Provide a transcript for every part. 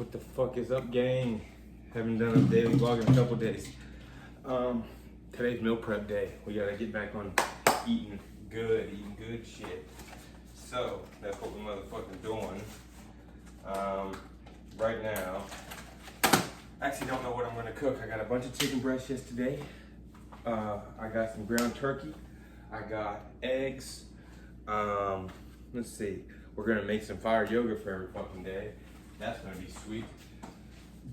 What the fuck is up, gang? Haven't done a daily vlog in a couple days. Today's meal prep day. We gotta get back on eating good shit. So that's what we're motherfucking doing. Right now, I actually don't know what I'm gonna cook. I got a bunch of chicken breasts yesterday. I got some ground turkey. I got eggs. Let's see. We're gonna make some fire yogurt for every fucking day. That's gonna be sweet.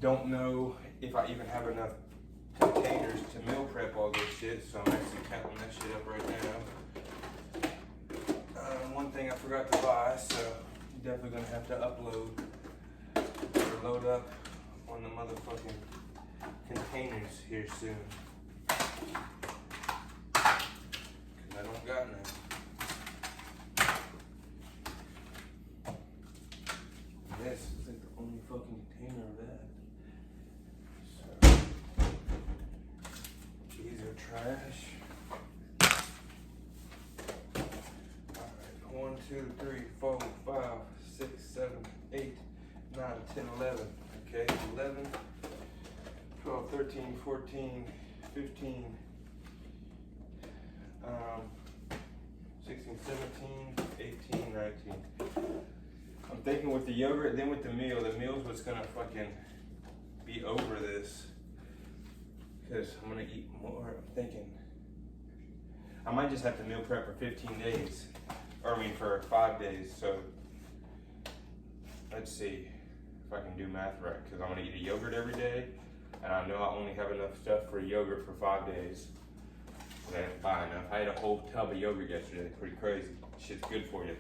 Don't know if I even have enough containers to meal prep all this shit, so I'm actually counting that shit up right now. One thing I forgot to buy, so I'm definitely gonna have to upload or load up on the motherfucking containers here soon. Cause I don't got none. This is like the only fucking container of that. So, these are trash. Alright, 1, 2, 3, 4, 5, 6, 7, 8, 9, 10, 11. Okay, 11, 12, 13, 14, 15, 16, 17, 18, 19. I'm thinking with the yogurt, then with the meal's what's gonna fucking be over this. Cause I'm gonna eat more, I'm thinking. I might just have to meal prep for 15 days. Or I mean for 5 days, so. Let's see if I can do math right. Cause I'm gonna eat a yogurt every day. And I know I only have enough stuff for yogurt for 5 days. So I didn't buy enough. I had a whole tub of yogurt yesterday, pretty crazy. Shit's good for you.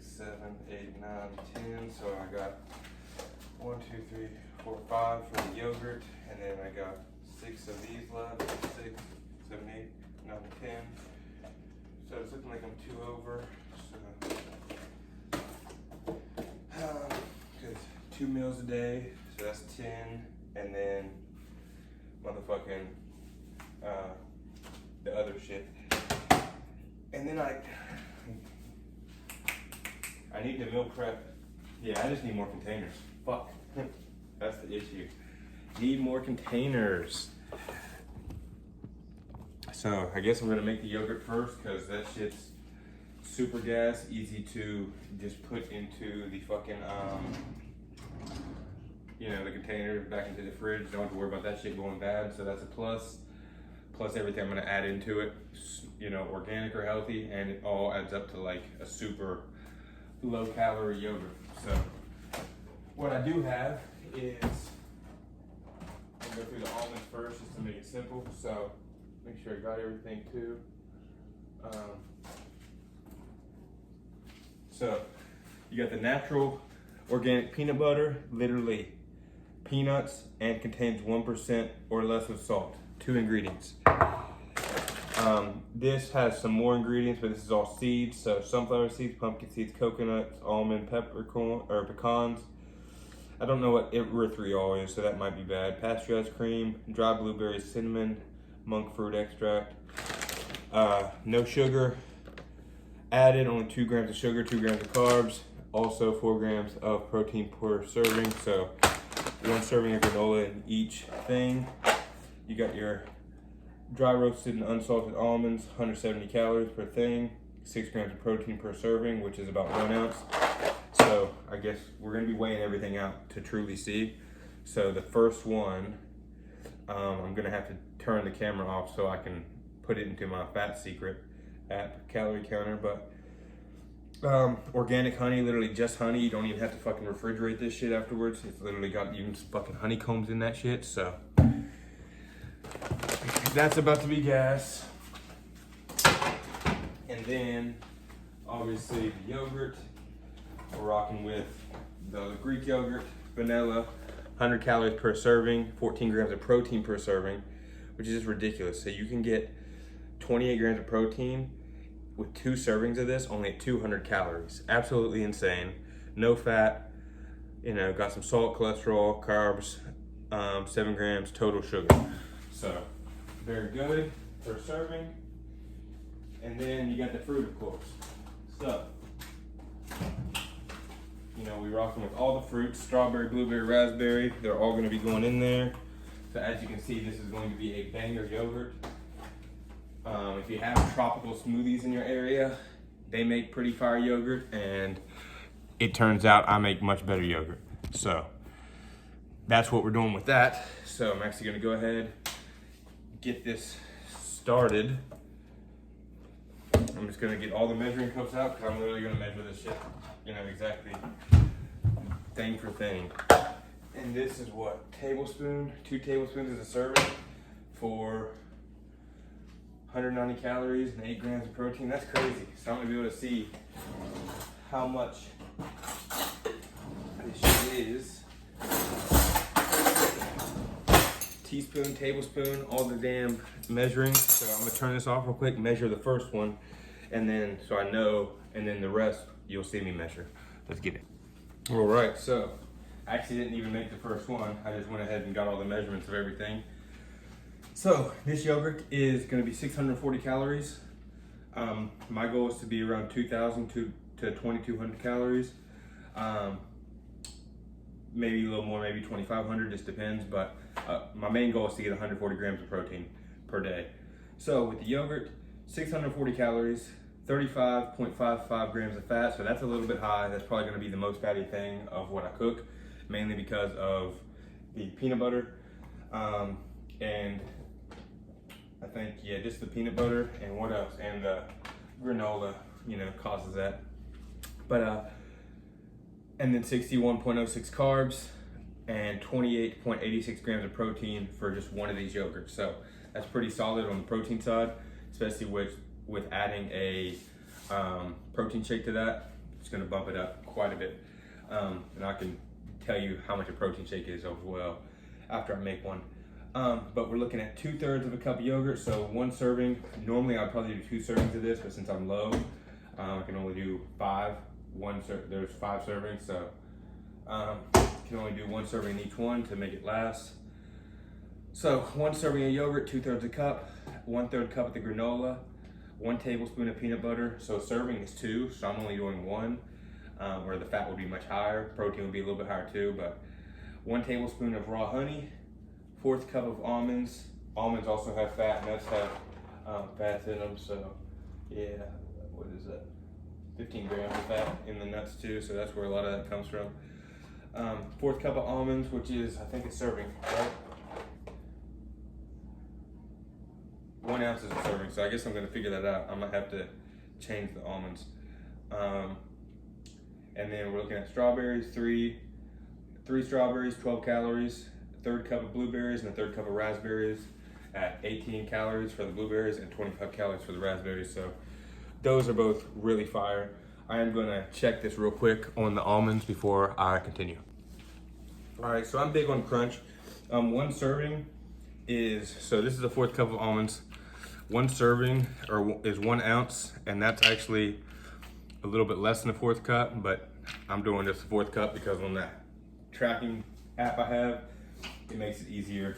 7, 8, 9, 10. So I got 1, 2, 3, 4, 5 for the yogurt, and then I got 6 of these left. 6, 7, 8, 9, 10. So it's looking like I'm 2 over. So, cause 2 meals a day, so that's 10, and then motherfucking the other shit. And then I need to meal prep. Yeah, I just need more containers. Fuck. That's the issue. Need more containers. So I guess I'm gonna make the yogurt first because that shit's super gas, easy to just put into the fucking, you know, the container back into the fridge. Don't have to worry about that shit going bad. So that's a plus. Plus everything I'm gonna add into it, you know, organic or healthy, and it all adds up to like a super low calorie yogurt. So what I do have is, I'm gonna go through the almonds first just to make it simple. So make sure I got everything too. So you got the natural organic peanut butter, literally peanuts, and contains 1% or less of salt. 2 ingredients. This has some more ingredients, but this is all seeds. So sunflower seeds, pumpkin seeds, coconuts, almond, peppercorn, or pecans. I don't know what erythritol is, so that might be bad. Pasteurized cream, dry blueberries, cinnamon, monk fruit extract. No sugar added, only 2 grams of sugar, 2 grams of carbs. Also 4 grams of protein per serving. So 1 serving of granola in each thing. You got your dry roasted and unsalted almonds, 170 calories per thing, 6 grams of protein per serving, which is about 1 ounce. So I guess we're gonna be weighing everything out to truly see. So the first one, I'm gonna have to turn the camera off so I can put it into my fat secret app calorie counter. But organic honey, literally just honey. You don't even have to fucking refrigerate this shit afterwards. It's literally got even fucking honeycombs in that shit. So that's about to be gas. And then obviously the yogurt. We're rocking with the Greek yogurt, vanilla, 100 calories per serving, 14 grams of protein per serving, which is just ridiculous. So you can get 28 grams of protein with 2 servings of this, only at 200 calories. Absolutely insane. No fat, you know, got some salt, cholesterol, carbs, 7 grams total sugar. So very good per serving. And then you got the fruit, of course. So you know, we rocking with all the fruits, strawberry, blueberry, raspberry. They're all gonna be going in there. So as you can see, this is going to be a banger yogurt. If you have tropical smoothies in your area, they make pretty fire yogurt, and it turns out I make much better yogurt. So that's what we're doing with that. So I'm actually gonna go ahead, get this started. I'm just gonna get all the measuring cups out because I'm literally gonna measure this shit, you know, exactly thing for thing. And this is what, tablespoon, 2 tablespoons is a serving for 190 calories and 8 grams of protein. That's crazy. So I'm gonna be able to see how much this shit is. Teaspoon, tablespoon, all the damn measuring. So I'm gonna turn this off real quick, measure the first one, and then so I know, and then the rest you'll see me measure. Let's get it. All right, so I actually didn't even make the first one. I just went ahead and got all the measurements of everything. So this yogurt is gonna be 640 calories. My goal is to be around 2,000 to 2,200 calories. Maybe a little more, maybe 2,500, just depends. But my main goal is to get 140 grams of protein per day. So with the yogurt, 640 calories, 35.55 grams of fat. So that's a little bit high. That's probably gonna be the most fatty thing of what I cook, mainly because of the peanut butter. And I think, yeah, just the peanut butter and what else? And the granola, you know, causes that. But, and then 61.06 carbs and 28.86 grams of protein for just one of these yogurts. So that's pretty solid on the protein side, especially with adding a protein shake to that. It's gonna bump it up quite a bit. And I can tell you how much a protein shake is as well after I make one. But we're looking at 2/3 of a cup of yogurt, so 1 serving. Normally I'd probably do 2 servings of this, but since I'm low, I can only do 5. There's 5 servings, so can only do 1 serving in each one to make it last. So 1 serving of yogurt, 2/3 a cup, 1/3 cup of the granola, 1 tablespoon of peanut butter. So serving is 2, so I'm only doing 1, where the fat would be much higher. Protein would be a little bit higher too, but 1 tablespoon of raw honey, 1/4 cup of almonds. Almonds also have fat, nuts have fats in them, so yeah, what is that? 15 grams of fat in the nuts too, so that's where a lot of that comes from. 1/4 cup of almonds, which is, I think it's serving, right? 1 ounce is a serving, so I guess I'm gonna figure that out. I might have to change the almonds. And then we're looking at strawberries, 3 strawberries, 12 calories, 1/3 cup of blueberries and 1/3 cup of raspberries at 18 calories for the blueberries and 25 calories for the raspberries. So those are both really fire. I am gonna check this real quick on the almonds before I continue. All right, so I'm big on crunch. 1 serving is, so this is a 1/4 cup of almonds. 1 serving is 1 ounce, and that's actually a little bit less than a 1/4 cup, but I'm doing just a 1/4 cup because on that tracking app I have, it makes it easier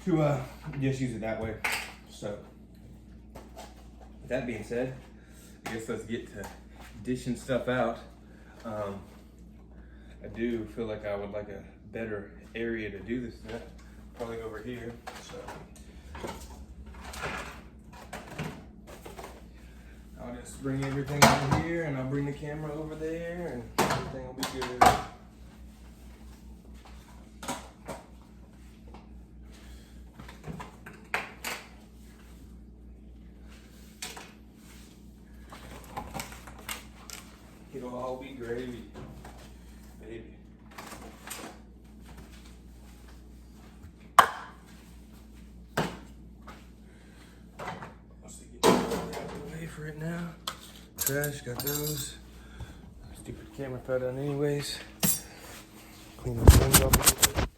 to just use it that way. So with that being said, I guess let's get to dishing stuff out. I do feel like I would like a better area to do this at, probably over here. So I'll just bring everything over here and I'll bring the camera over there and everything will be good. It'll all be gravy, baby. Let's see, get out of the way for it now. Trash, got those. Stupid camera fell down anyways. Clean the things off a little bit.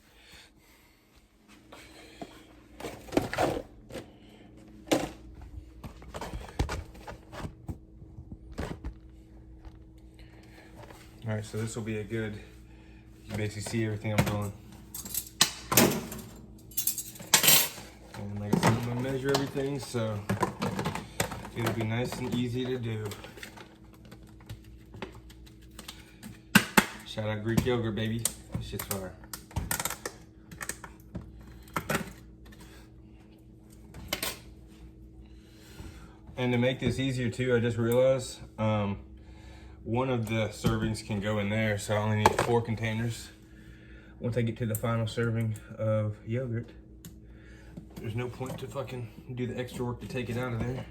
All right, so this will be a good, you can basically see everything I'm doing. And like I said, I'm gonna measure everything, so it'll be nice and easy to do. Shout out Greek yogurt, baby. This shit's fire. And to make this easier too, I just realized one of the servings can go in there, so I only need 4 containers. Once I get to the final serving of yogurt, there's no point to fucking do the extra work to take it out of there.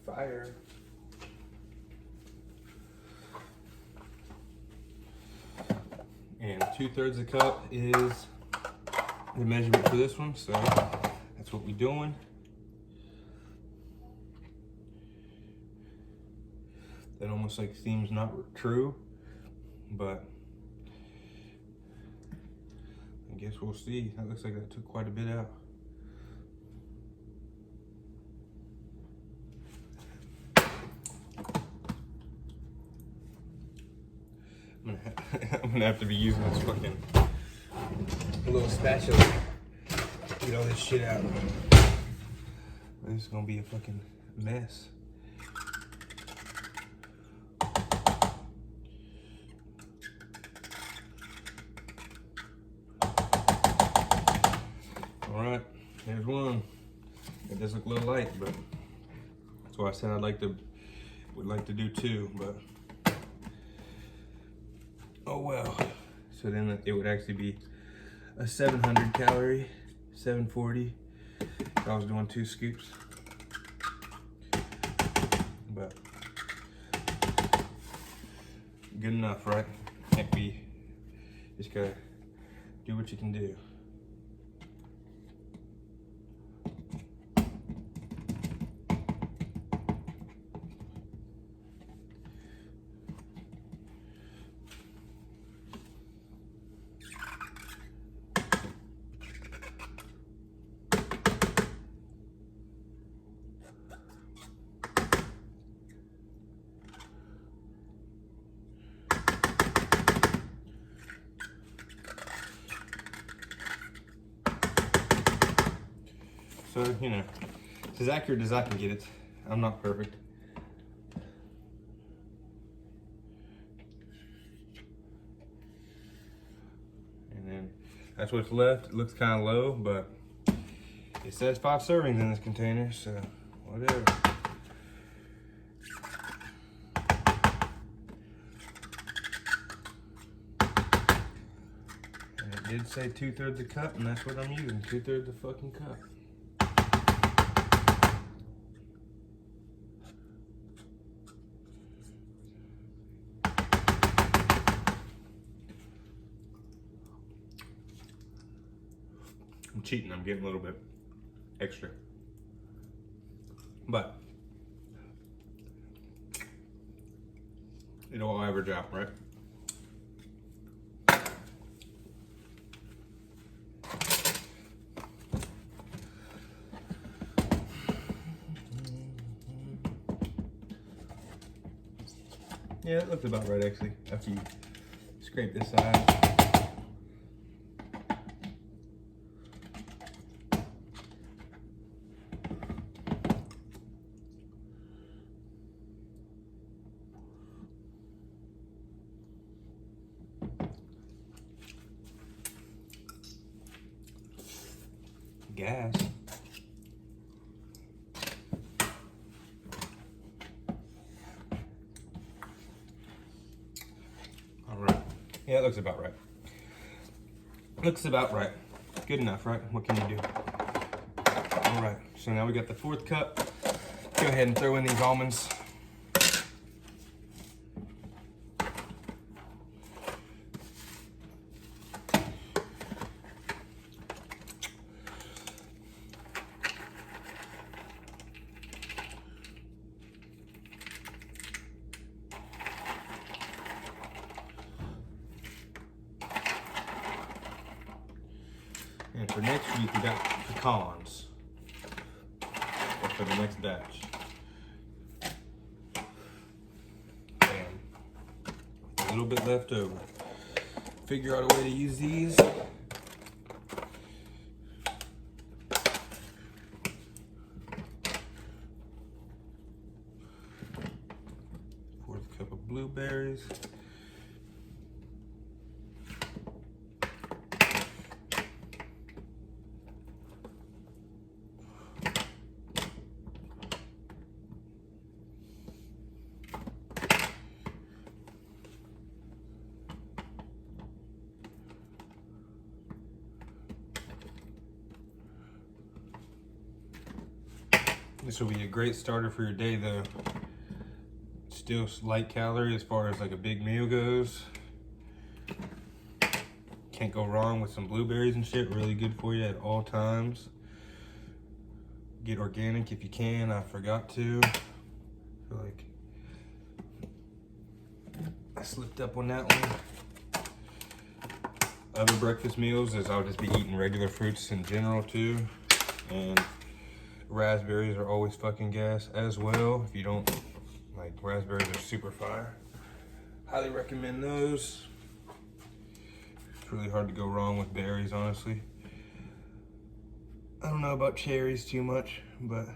Fire. And 2/3 a cup is the measurement for this one, so that's what we're doing. That almost like seems not true, but I guess we'll see. That looks like that took quite a bit out. I'm gonna have to be using this fucking little spatula to get all this shit out. This is gonna be a fucking mess. All right, there's one. It does look a little light, but that's why I said would like to do 2, but oh well. So then it would actually be a 700 calorie, 740 if I was doing 2 scoops. But good enough, right? Can't be, just gotta do what you can do. So, you know, it's as accurate as I can get it. I'm not perfect. And then that's what's left. It looks kind of low, but it says 5 servings in this container, so whatever. And it did say 2/3 a cup, and that's what I'm using, 2/3 a fucking cup. I'm cheating, I'm getting a little bit extra. But it'll all average out, right? Yeah, it looks about right actually, after you scrape this side. Gas. All right. Yeah, it looks about right. Looks about right. Good enough, right? What can you do? All right. So now we got the 4th cup. Go ahead and throw in these almonds. And for next week, we got pecans. That's for the next batch. And a little bit left over. Figure out a way to use these. blueberries. This will be a great starter for your day though. Still light calorie as far as like a big meal goes. Can't go wrong with some blueberries and shit. Really good for you at all times. Get organic if you can. I forgot to. I feel like I slipped up on that one. Other breakfast meals is I'll just be eating regular fruits in general too. And raspberries are always fucking gas as well. If you don't like, raspberries are super fire. Highly recommend those. It's really hard to go wrong with berries, honestly. I don't know about cherries too much, but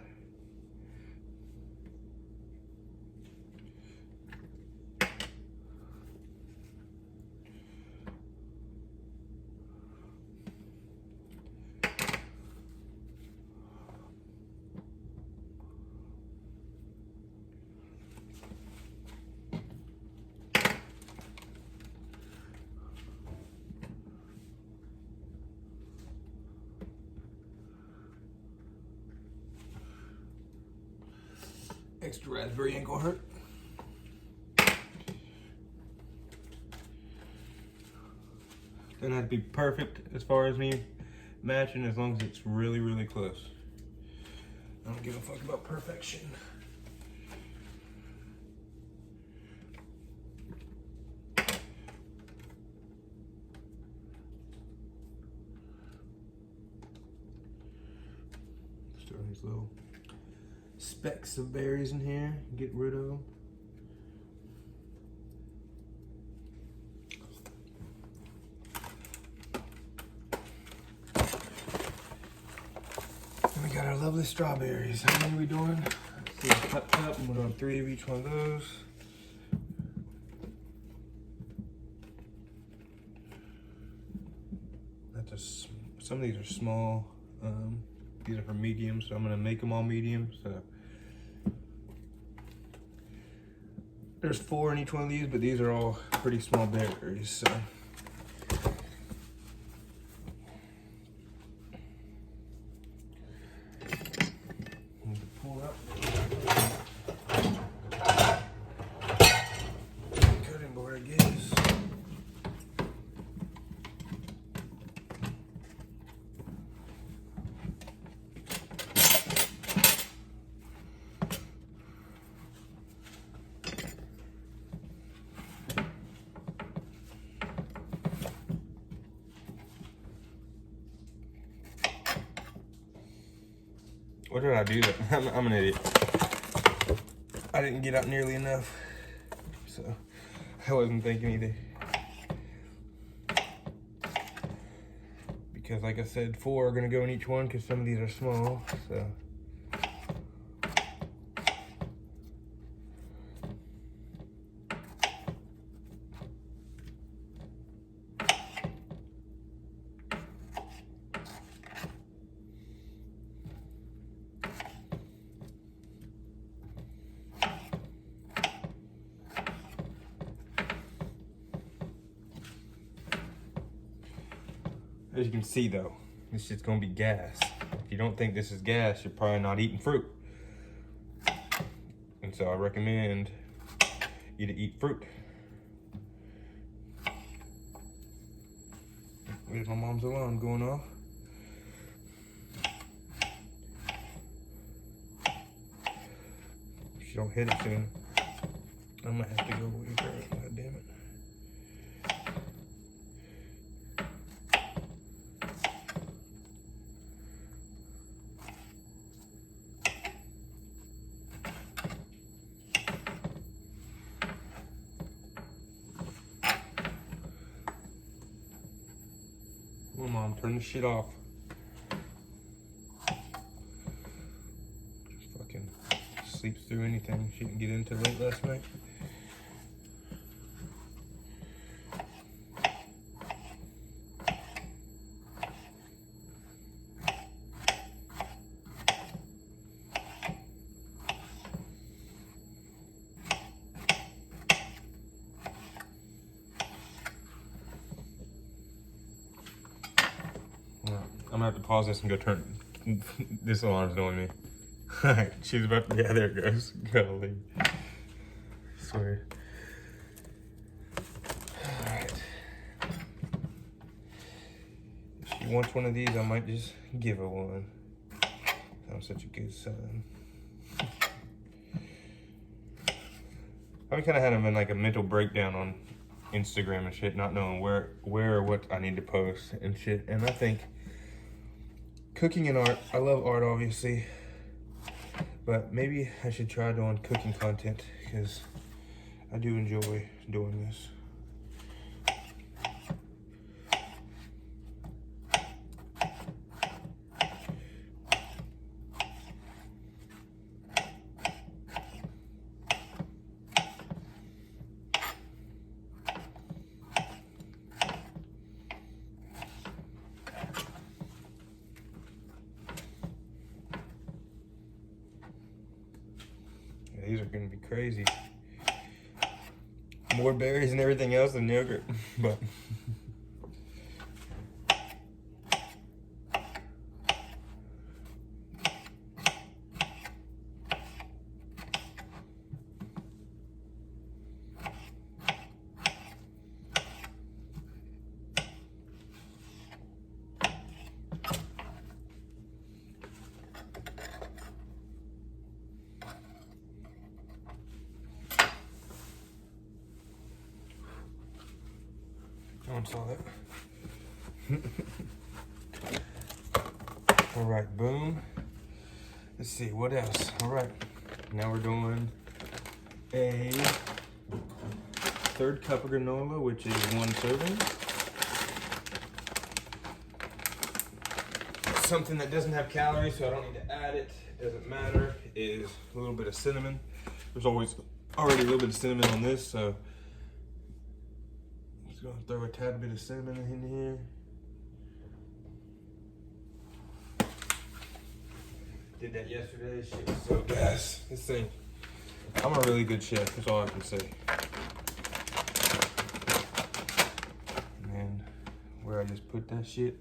extra raspberry ain't gonna hurt. Doesn't have to be perfect as far as me matching, as long as it's really, really close. I don't give a fuck about perfection. Just throw these little specks of berries in here, get rid of them. And we got our lovely strawberries. How many are we doing? Let's see, cup, and we're doing 3 of each one of those. Some of these are small. These are for medium, so I'm gonna make them all medium. So there's 4 in each one of these, but these are all pretty small berries. So pull up cutting board, I guess. What did I do? I'm an idiot. I didn't get out nearly enough, so I wasn't thinking either. Because like I said, 4 are gonna go in each one because some of these are small, so. As you can see though, this shit's gonna be gas. If you don't think this is gas, you're probably not eating fruit. And so I recommend you to eat fruit. There's my mom's alarm going off. If she don't hit it soon, I might have to go with her. God damn it. Come on, Mom, turn this shit off. Just fucking sleeps through anything she didn't get into late last night. pause this and go turn. This alarm's annoying me. Alright, she's about, yeah, there it goes. Golly. I swear. Alright. If she wants one of these, I might just give her one. I'm such a good son. I kind of had him in like a mental breakdown on Instagram and shit, not knowing where or what I need to post and shit. And I think cooking and art, I love art obviously, but maybe I should try doing cooking content because I do enjoy doing this. These are gonna be crazy. More berries and everything else than yogurt, but. No one saw that. All right, boom. Let's see, what else? All right, now we're doing a 1/3 cup of granola, which is 1 serving. Something that doesn't have calories, so I don't need to add it. It doesn't matter, is a little bit of cinnamon. There's always already a little bit of cinnamon on this, so just gonna throw a tad bit of cinnamon in here. Did that yesterday. Shit was so gas. This thing. I'm a really good chef. That's all I can say. And where I just put that shit.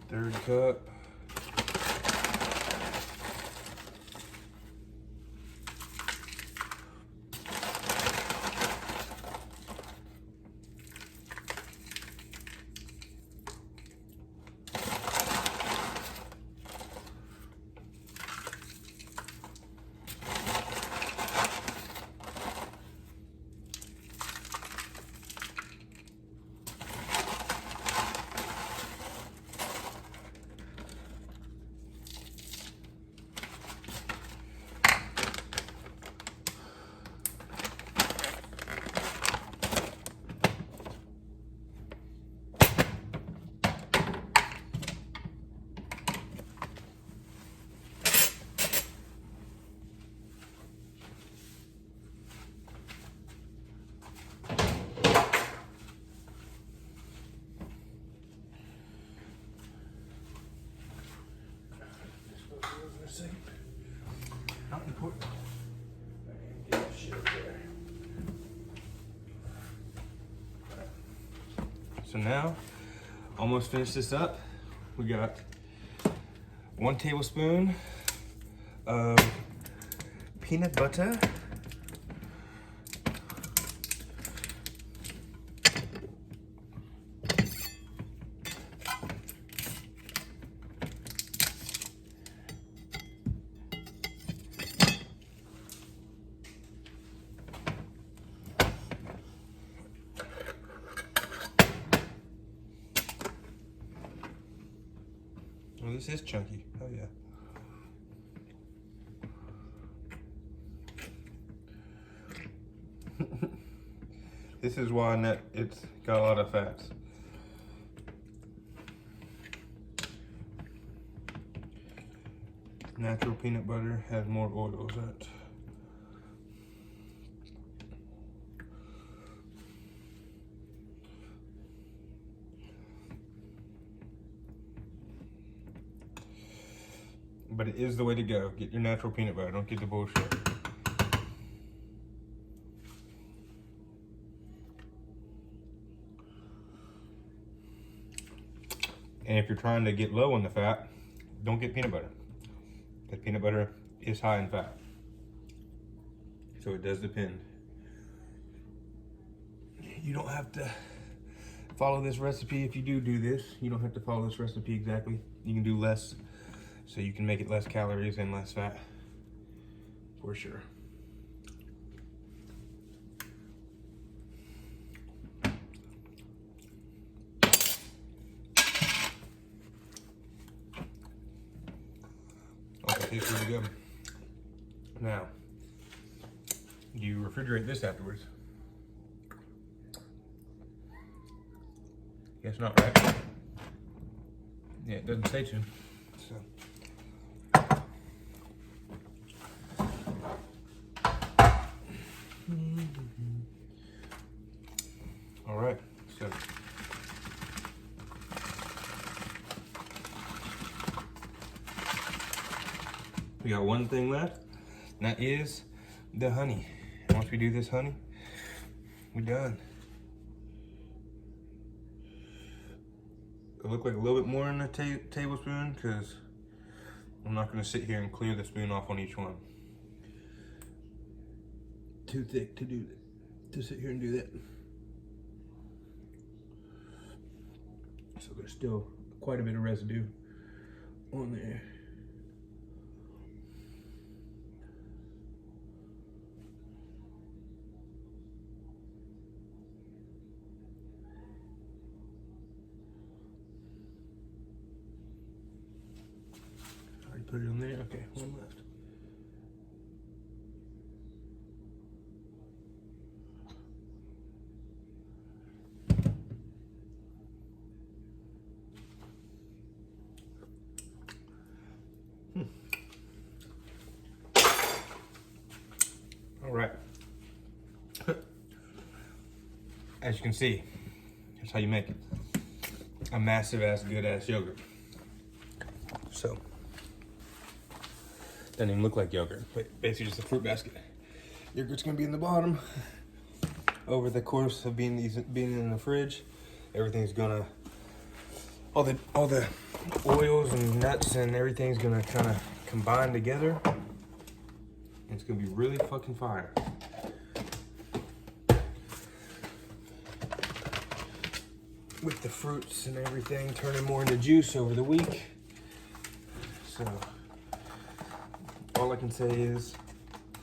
1/3 cup. Not important. Get that shit up there. So now, almost finished this up. We got 1 tablespoon of peanut butter. Oh, this is chunky. Oh yeah. This is why it's got a lot of fats. Natural peanut butter has more oils in it. But it is the way to go. Get your natural peanut butter. Don't get the bullshit. And if you're trying to get low on the fat, don't get peanut butter, because peanut butter is high in fat. So it does depend. You don't have to follow this recipe. If you do this, you don't have to follow this recipe exactly. You can do less, so you can make it less calories and less fat, for sure. Okay, tastes really good. Now, you refrigerate this afterwards. Guess not, right? Yeah, it doesn't say to. So. All right, so. We got one thing left, and that is the honey. And once we do this honey, we're done. It'll look like a little bit more in a tablespoon, because I'm not going to sit here and clear the spoon off on each one. Too thick to do that, to sit here and do that. So there's still quite a bit of residue on there. Put it on there. Okay, one left. All right. As you can see, that's how you make a massive ass, good ass yogurt. So. Doesn't even look like yogurt, but basically just a fruit basket. Yogurt's gonna be in the bottom. Over the course of being in the fridge, everything's gonna, all the oils and nuts and everything's gonna kind of combine together. And it's gonna be really fucking fire. With the fruits and everything turning more into juice over the week. So. All I can say is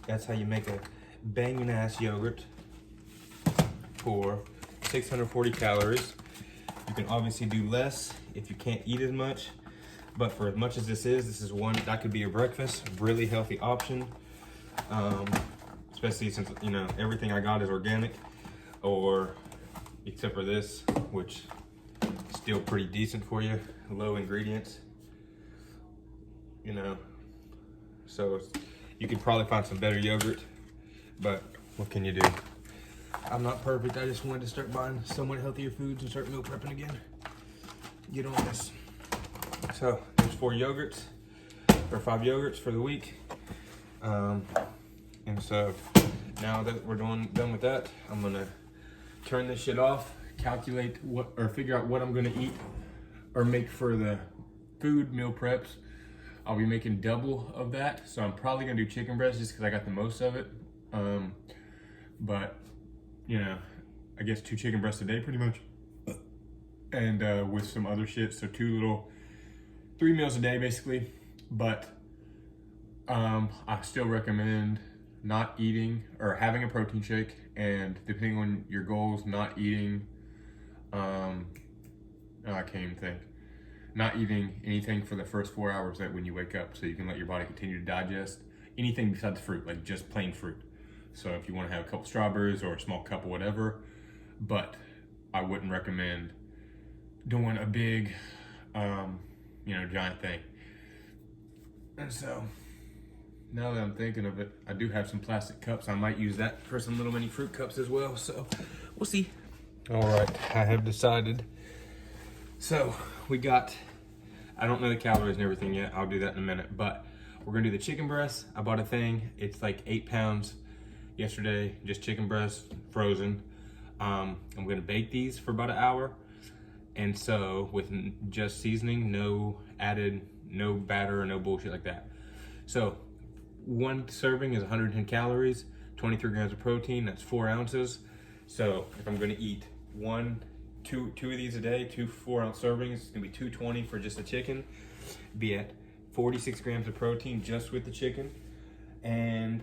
that's how you make a banging ass yogurt for 640 calories. You can obviously do less if you can't eat as much, but for as much as this is one that could be your breakfast, really healthy option. Especially since, you know, everything I got is organic, or except for this, which is still pretty decent for you, low ingredients, you know. So you could probably find some better yogurt, but what can you do? I'm not perfect. I just wanted to start buying somewhat healthier foods and start meal prepping again. Get on this. So there's 4 yogurts, or 5 yogurts for the week. And so now that we're done with that, I'm gonna turn this shit off, calculate or figure out what I'm gonna eat or make for the food meal preps. I'll be making double of that, so I'm probably gonna do chicken breast just because I got the most of it. But you know, I guess 2 chicken breasts a day pretty much, and with some other shit, so 3 meals a day basically. But I still recommend not eating or having a protein shake, and depending on your goals, not eating. I can't even think. Not eating anything for the first 4 hours that when you wake up, so you can let your body continue to digest anything besides fruit, like just plain fruit. So if you want to have a couple strawberries or a small cup or whatever, but I wouldn't recommend doing a big, giant thing. And so now that I'm thinking of it, I do have some plastic cups. I might use that for some little mini fruit cups as well. So we'll see. All right, I have decided. So we got, I don't know the calories and everything yet. I'll do that in a minute, but we're gonna do the chicken breast. I bought a thing. It's like 8 pounds yesterday, just chicken breast, frozen. I'm gonna bake these for about an hour. And so with just seasoning, no added, no batter, no bullshit like that. So one serving is 110 calories, 23 grams of protein, that's 4 ounces. So if I'm gonna eat two of these a day, 2 4-ounce servings, it's gonna be 220 for just the chicken. Be at 46 grams of protein just with the chicken. And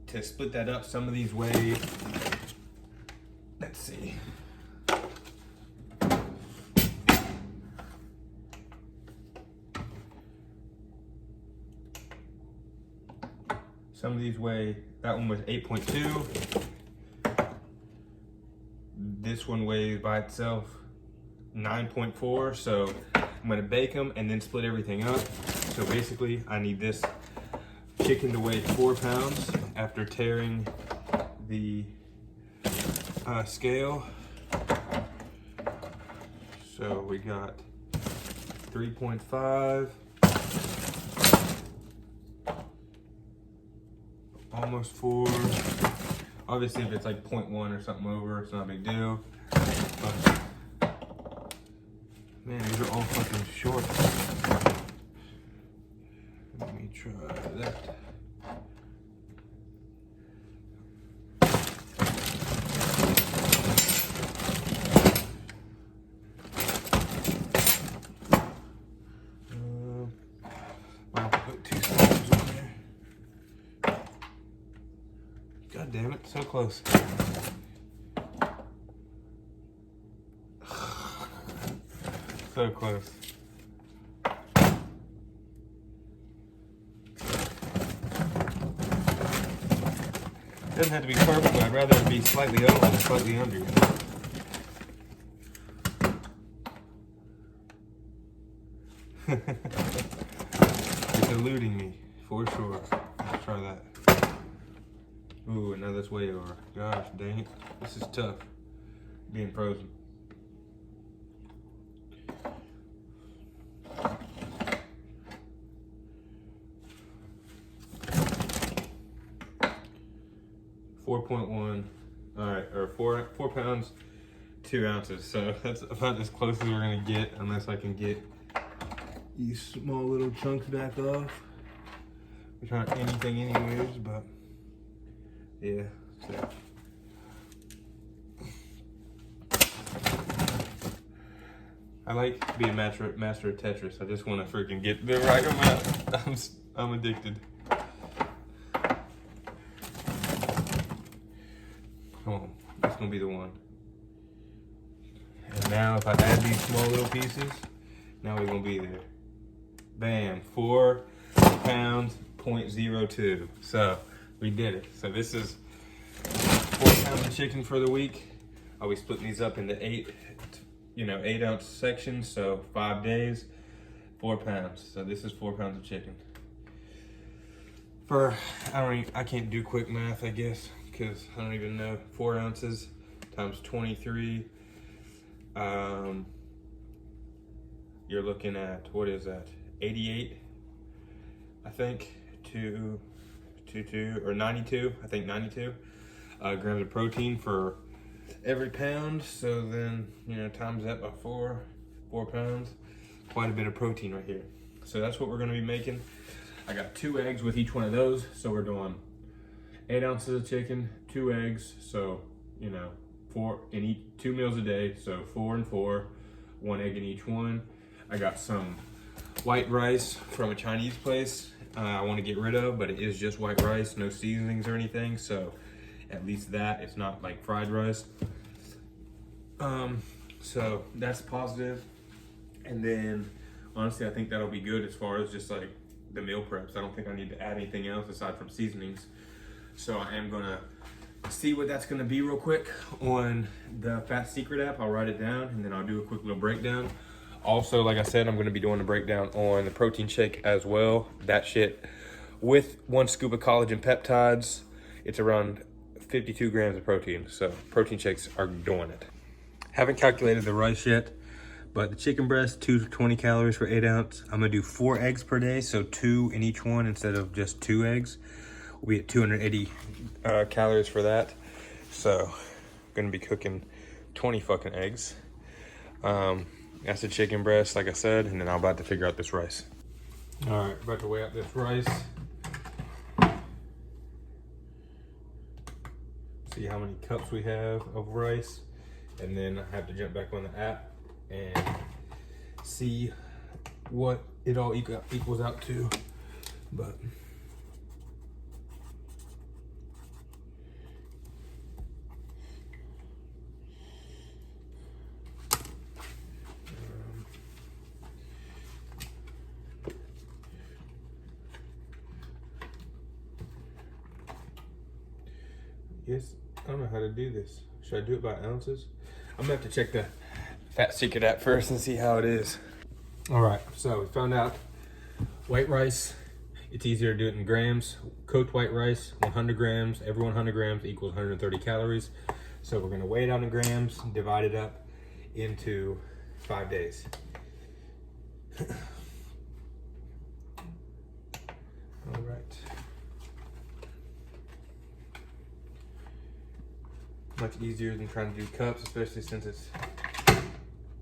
to split that up, some of these weigh, let's see. Some of these weigh, that one was 8.2. This one weighs by itself 9.4. So I'm gonna bake them and then split everything up. So basically I need this chicken to weigh 4 pounds after tearing the scale. So we got 3.5. Almost 4. Obviously, if it's like 0.1 or something over, it's not a big deal. But, man, these are all fucking short. Let me try that. I'll put 2 slices on there. God damn it, so close. So close. Doesn't have to be perfect, but I'd rather it be slightly over than slightly under. You know? It's eluding me, for sure. Let's try that. Ooh, now that's way over. Gosh, dang it. This is tough, being frozen. .1, all right, or 4 pounds, 2 ounces. So that's about as close as we're gonna get, unless I can get these small little chunks back off, which aren't anything anyways, but yeah. So I like being master of Tetris. I just want to freaking get the right amount. I'm addicted. Come on, that's gonna be the one. And now if I add these small little pieces, now we're gonna be there. Bam, 4 pounds, 0.02. So we did it. So this is 4 pounds of chicken for the week. I'll be splitting these up into 8-ounce sections. So 5 days, 4 pounds. So this is 4 pounds of chicken. I can't do quick math, I guess, because I don't even know. 4 ounces times 23. You're looking at, what is that? 88, I think, or 92, I think 92 grams of protein for every pound. So then, times that by 4 pounds, quite a bit of protein right here. So that's what we're gonna be making. I got 2 eggs with each one of those. So we're doing 8 ounces of chicken, 2 eggs. So, 4 in each, 2 meals a day. So 4 and 4, 1 egg in each one. I got some white rice from a Chinese place I want to get rid of, but it is just white rice, no seasonings or anything. So at least that, it's not like fried rice. So that's positive. And then honestly, I think that'll be good as far as just like the meal preps. I don't think I need to add anything else aside from seasonings. So I am gonna see what that's gonna be real quick on the Fat Secret app. I'll write it down and then I'll do a quick little breakdown. Also, like I said, I'm gonna be doing a breakdown on the protein shake as well. That shit, with 1 scoop of collagen peptides, it's around 52 grams of protein. So protein shakes are doing it. Haven't calculated the rice yet, but the chicken breast, 220 calories for 8 ounce. I'm gonna do 4 eggs per day, so 2 in each one instead of just 2 eggs. We'll be at 280 calories for that. So, gonna be cooking 20 fucking eggs. That's the chicken breast, like I said, and then I'm about to figure out this rice. All right, about to weigh out this rice. See how many cups we have of rice, and then I have to jump back on the app and see what it all equals out to. But yes, I don't know how to do this. Should I do it by ounces? I'm gonna have to check the Fat Secret app first and see how it is. All right, so we found out white rice, it's easier to do it in grams. Cooked white rice, 100 grams, every 100 grams equals 130 calories. So we're gonna weigh it out in grams, divide it up into 5 days. All right. Much easier than trying to do cups, especially since it's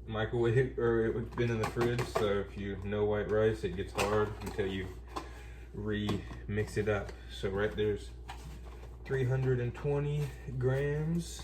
microwave or it's been in the fridge. So if you know white rice, it gets hard until you re-mix it up. So right there's 320 grams.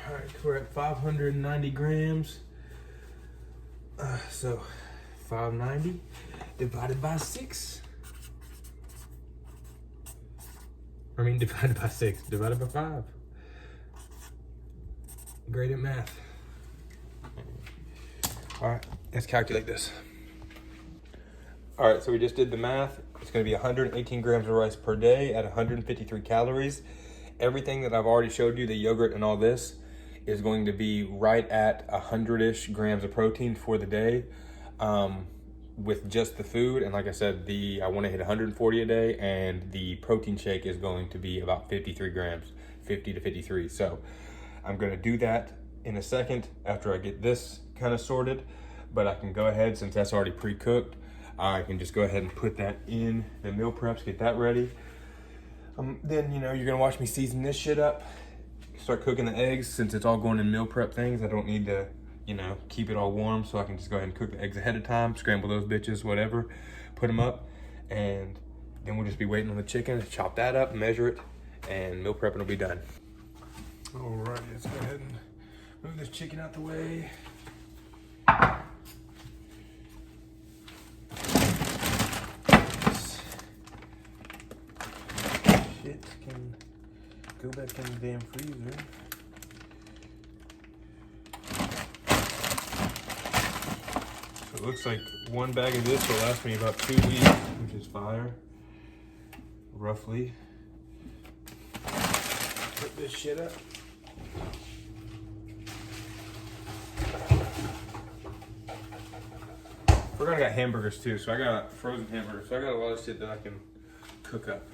All right, we're at 590 grams. So 590 divided by 6. Divided by 6, divided by 5. Great at math. All right, let's calculate this. All right, so we just did the math. It's gonna be 118 grams of rice per day at 153 calories. Everything that I've already showed you, the yogurt and all this, is going to be right at 100-ish grams of protein for the day with just the food. And like I said, I want to hit 140 a day, and the protein shake is going to be about 53 grams, 50 to 53. So I'm going to do that in a second after I get this kind of sorted, but I can go ahead, since that's already pre-cooked, I can just go ahead and put that in the meal preps, get that ready. Then, you're going to watch me season this shit up. Start cooking the eggs. Since it's all going in meal prep things, I don't need to, keep it all warm, so I can just go ahead and cook the eggs ahead of time, scramble those bitches, whatever, put them up, and then we'll just be waiting on the chicken, chop that up, measure it, and meal prepping will be done. All right, let's go ahead and move this chicken out the way. Shit can go back in the damn freezer. So it looks like one bag of this will last me about 2 weeks, which is fire, roughly. Put this shit up. Forgot I got hamburgers too, so I got frozen hamburgers. So I got a lot of shit that I can cook up.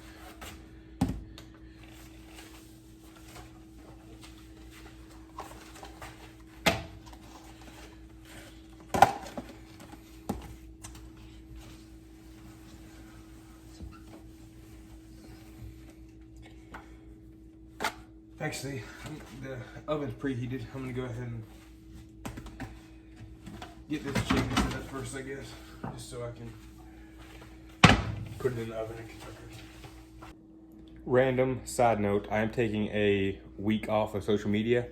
Actually, the oven's preheated. I'm gonna go ahead and get this chicken set up first, I guess, just so I can put it in the oven and cook it. Random side note, I am taking a week off of social media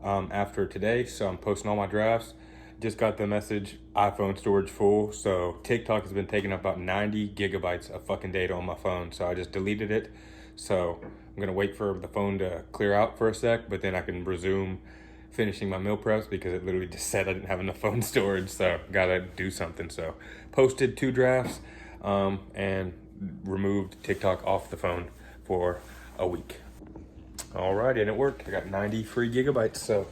after today, so I'm posting all my drafts. Just got the message, iPhone storage full, so TikTok has been taking up about 90 gigabytes of fucking data on my phone, so I just deleted it. So I'm gonna wait for the phone to clear out for a sec, but then I can resume finishing my meal preps, because it literally just said I didn't have enough phone storage, so gotta do something. So posted 2 drafts and removed TikTok off the phone for a week. Alrighty, and it worked. I got 90 free gigabytes, so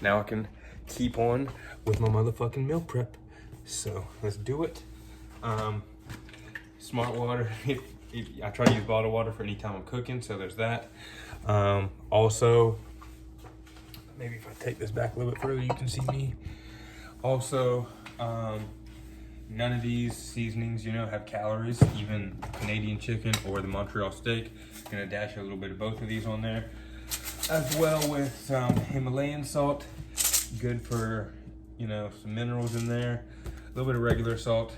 now I can keep on with my motherfucking meal prep. So let's do it. Smart water. If I try to use bottled water for any time I'm cooking, so there's that. Also, maybe if I take this back a little bit further, you can see me. Also, none of these seasonings, you know, have calories. Even Canadian chicken or the Montreal steak. Gonna dash a little bit of both of these on there, as well with some Himalayan salt. Good for, you know, some minerals in there. A little bit of regular salt.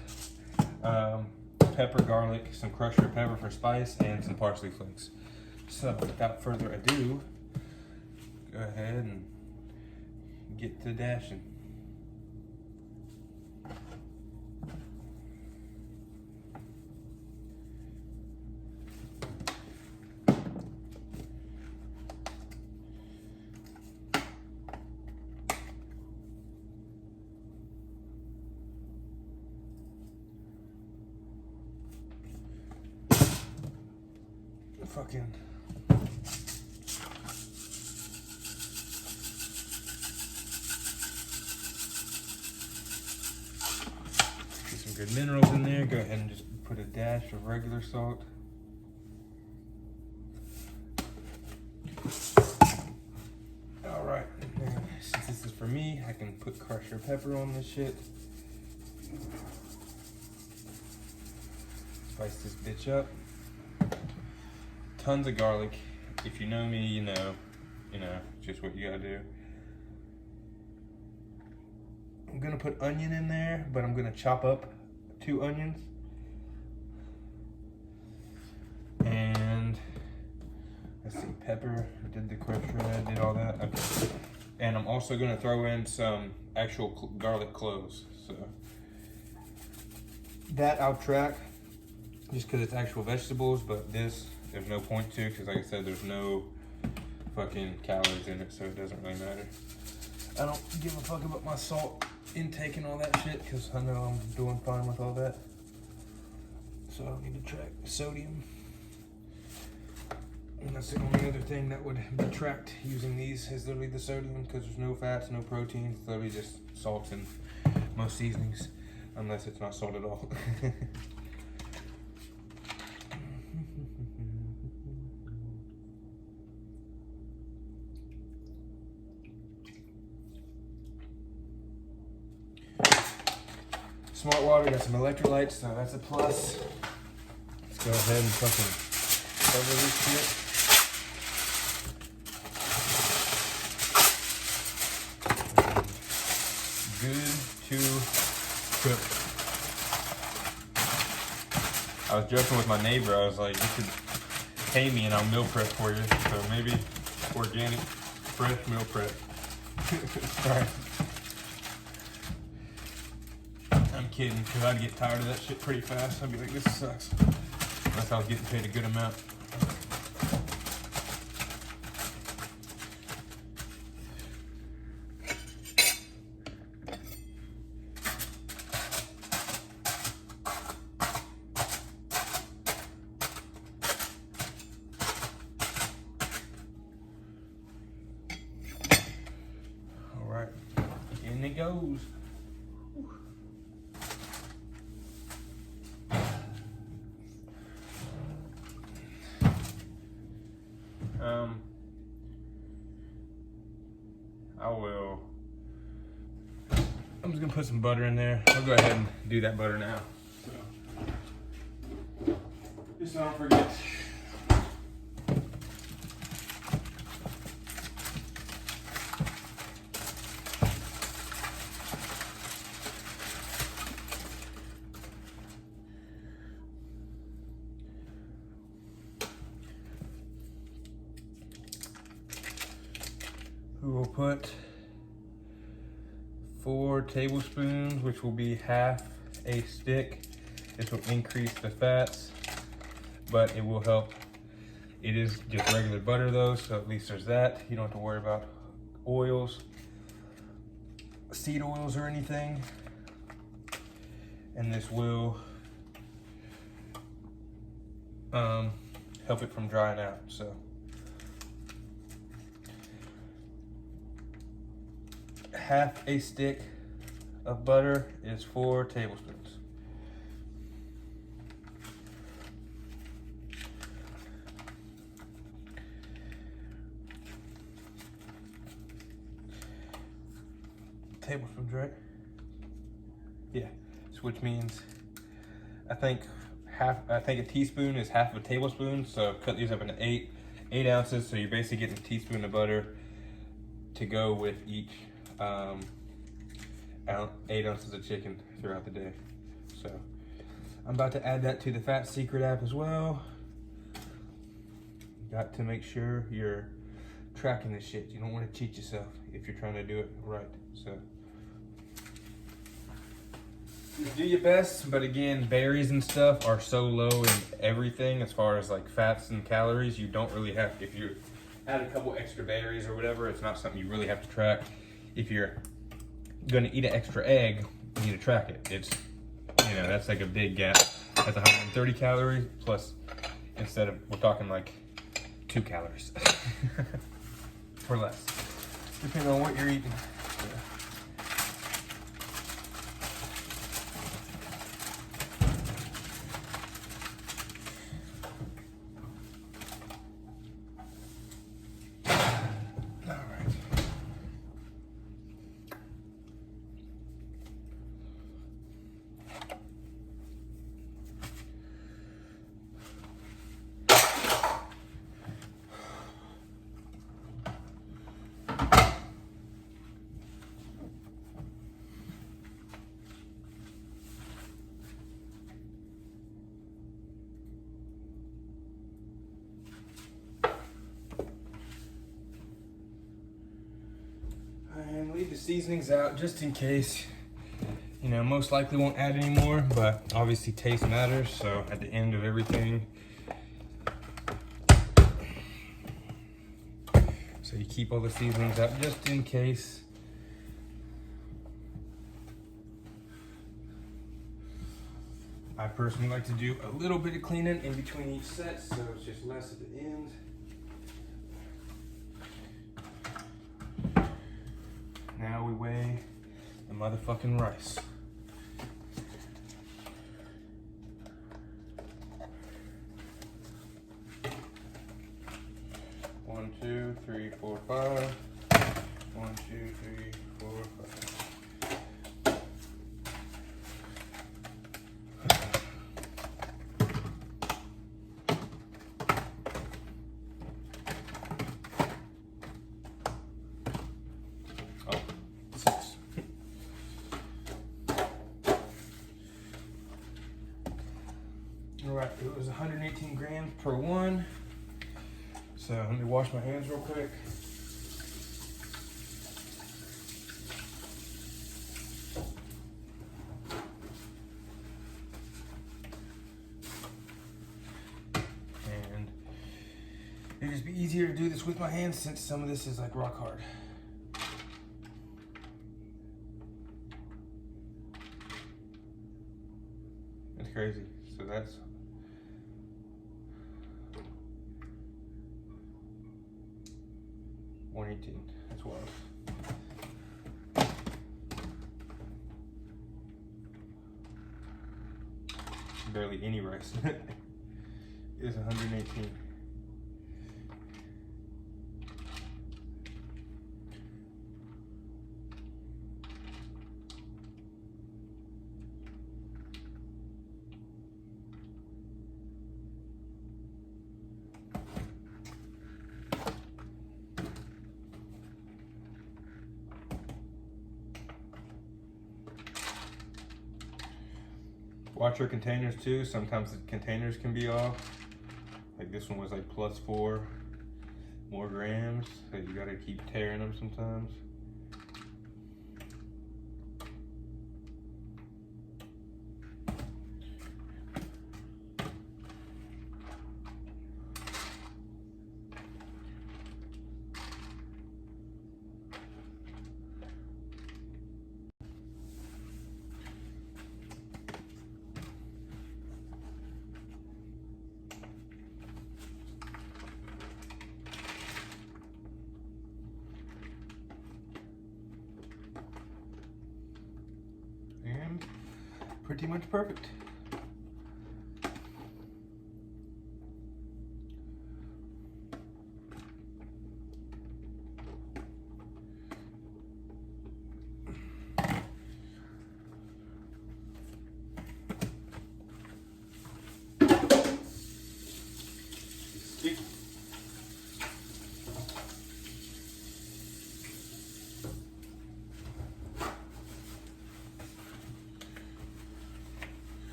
Pepper, garlic, some crushed red pepper for spice, and some parsley flakes. So without further ado, go ahead and get to dashing. Fucking get some good minerals in there. Go ahead and just put a dash of regular salt. All right, since this is for me, I can put crushed red pepper on this shit. Spice this bitch up. Tons of garlic. If you know me, you know, just what you gotta do. I'm gonna put onion in there, but I'm gonna chop up 2 onions. And let's see, pepper, did the crushed red, did all that. Okay. And I'm also gonna throw in some actual garlic cloves. So that I'll track just because it's actual vegetables, but this, there's no point to, because like I said, there's no fucking calories in it, so it doesn't really matter. I don't give a fuck about my salt intake and all that shit, because I know I'm doing fine with all that. So I don't need to track sodium. And that's the only other thing that would be tracked using these is literally the sodium, because there's no fats, no proteins, it's literally just salt and most seasonings, unless it's not salt at all. Smart water, got some electrolytes, so that's a plus. Let's go ahead and fucking cover this shit. Good to cook. I was joking with my neighbor, I was like, you should pay me and I'll meal prep for you. So maybe organic, fresh meal prep. Sorry. I'm kidding, because I'd get tired of that shit pretty fast. I'd be like, this sucks. Unless I was getting paid a good amount. All right, in it goes. I'm just gonna put some butter in there. I'll go ahead and do that butter now. So, just so I don't forget. We will put 4 tablespoons, which will be half a stick. This will increase the fats, but it will help. It is just regular butter though, so at least there's that. You don't have to worry about oils, seed oils or anything. And this will help it from drying out, so. Half a stick of butter is 4 tablespoons. tablespoons, right? Yeah, so which means I think a teaspoon is half of a tablespoon. So cut these up into eight ounces. So you're basically getting a teaspoon of butter to go with each 8 ounces of chicken throughout the day. So I'm about to add that to the Fat Secret app as well. Got to make sure you're tracking this shit. You don't want to cheat yourself if you're trying to do it right. So do your best, but again, berries and stuff are so low in everything as far as like fats and calories. You don't really have, if you add a couple extra berries or whatever, it's not something you really have to track. If you're gonna eat an extra egg, you need to track it. It's, you know, that's like a big gap. That's 130 calories plus, instead of, we're talking like 2 calories or less, depending on what you're eating. And leave the seasonings out just in case. You know, most likely won't add any more, but obviously taste matters. So at the end of everything, so you keep all the seasonings out just in case. I personally like to do a little bit of cleaning in between each set, so it's just less at the end. Now we weigh the motherfucking rice. One, 2, 3, 4, 5. 1, 2, 3, 4, 5. All right, it was 118 grams per one. So let me wash my hands real quick. And it'd just be easier to do this with my hands since some of this is like rock hard. That's crazy. So that's 118. That's wild. Barely any rice. It is 118. Watch your containers too. Sometimes the containers can be off. Like this one was like +4 more grams. So you gotta keep tearing them sometimes. And pretty much perfect.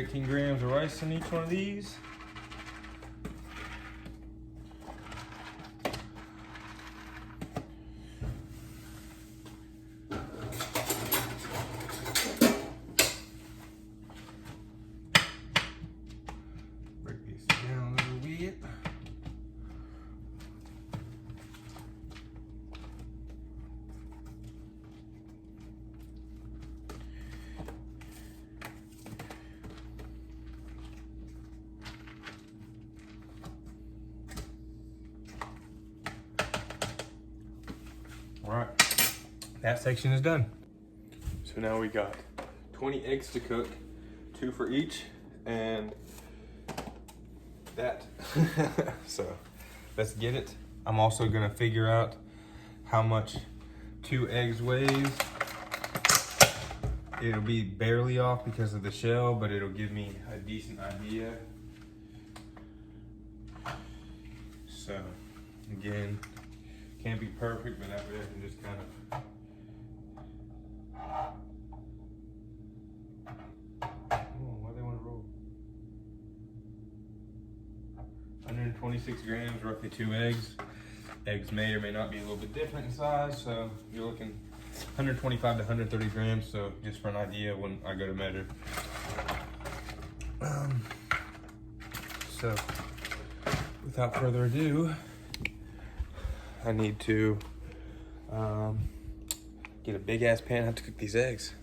13 grams of rice in each one of these. Break these down a little bit. All right, that section is done. So now we got 20 eggs to cook, 2 for each, and that. So let's get it. I'm also gonna figure out how much 2 eggs weighs. It'll be barely off because of the shell, but it'll give me a decent idea. So again, can't be perfect, but that way I can just kind of. Oh, why they want to roll? 126 grams, roughly 2 eggs. Eggs may or may not be a little bit different in size, so you're looking 125 to 130 grams. So just for an idea when I go to measure. So without further ado, I need to get a big ass pan to cook these eggs.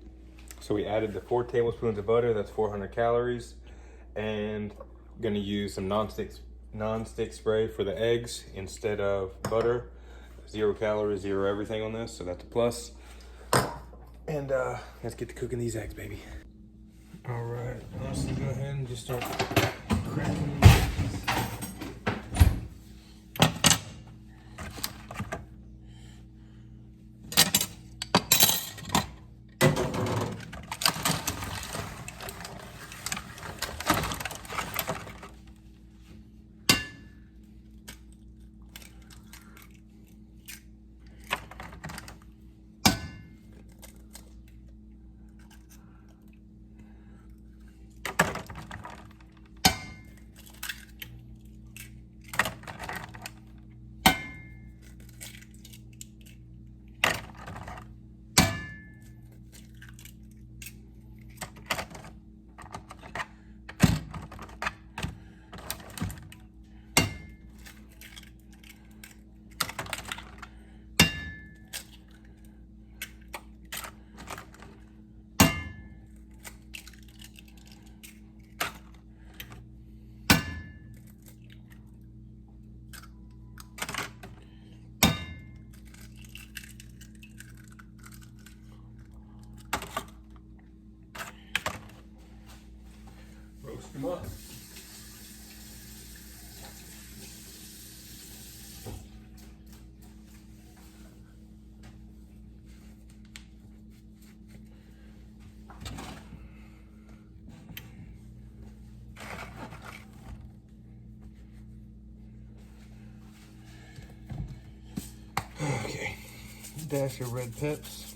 So we added the 4 tablespoons of butter, that's 400 calories, and I'm gonna use some non-stick spray for the eggs instead of butter. 0 calories, 0 everything on this, so that's a plus. And let's get to cooking these eggs, baby. All right, let's go ahead and just start cracking these eggs. Roast them up. Okay, dash of red peps.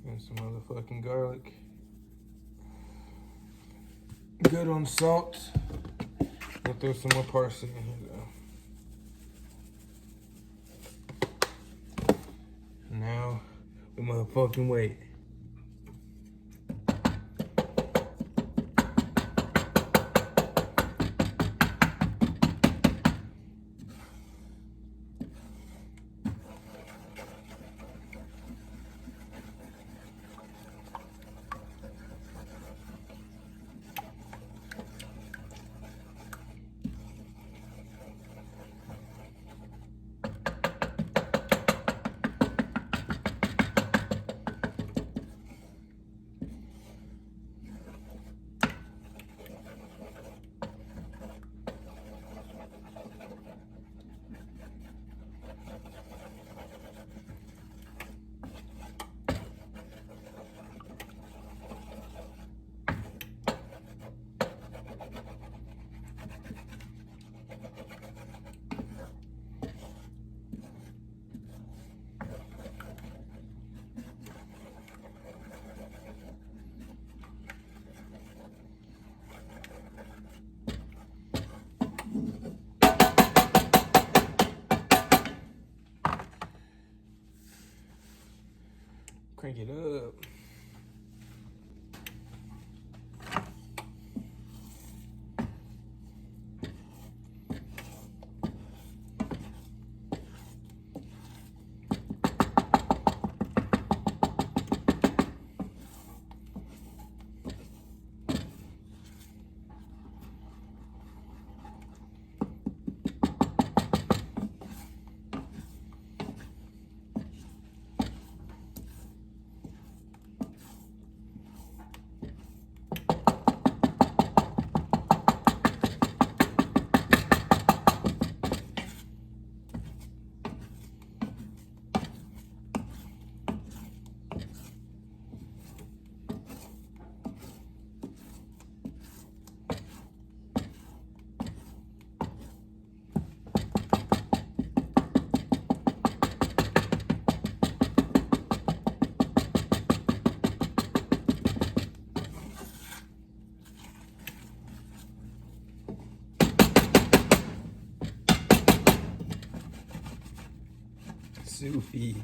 And some motherfucking garlic. Good on salt. We'll throw some more parsley in here though. Now we motherfucking wait. crank it up. Soupy.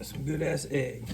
Some good ass egg.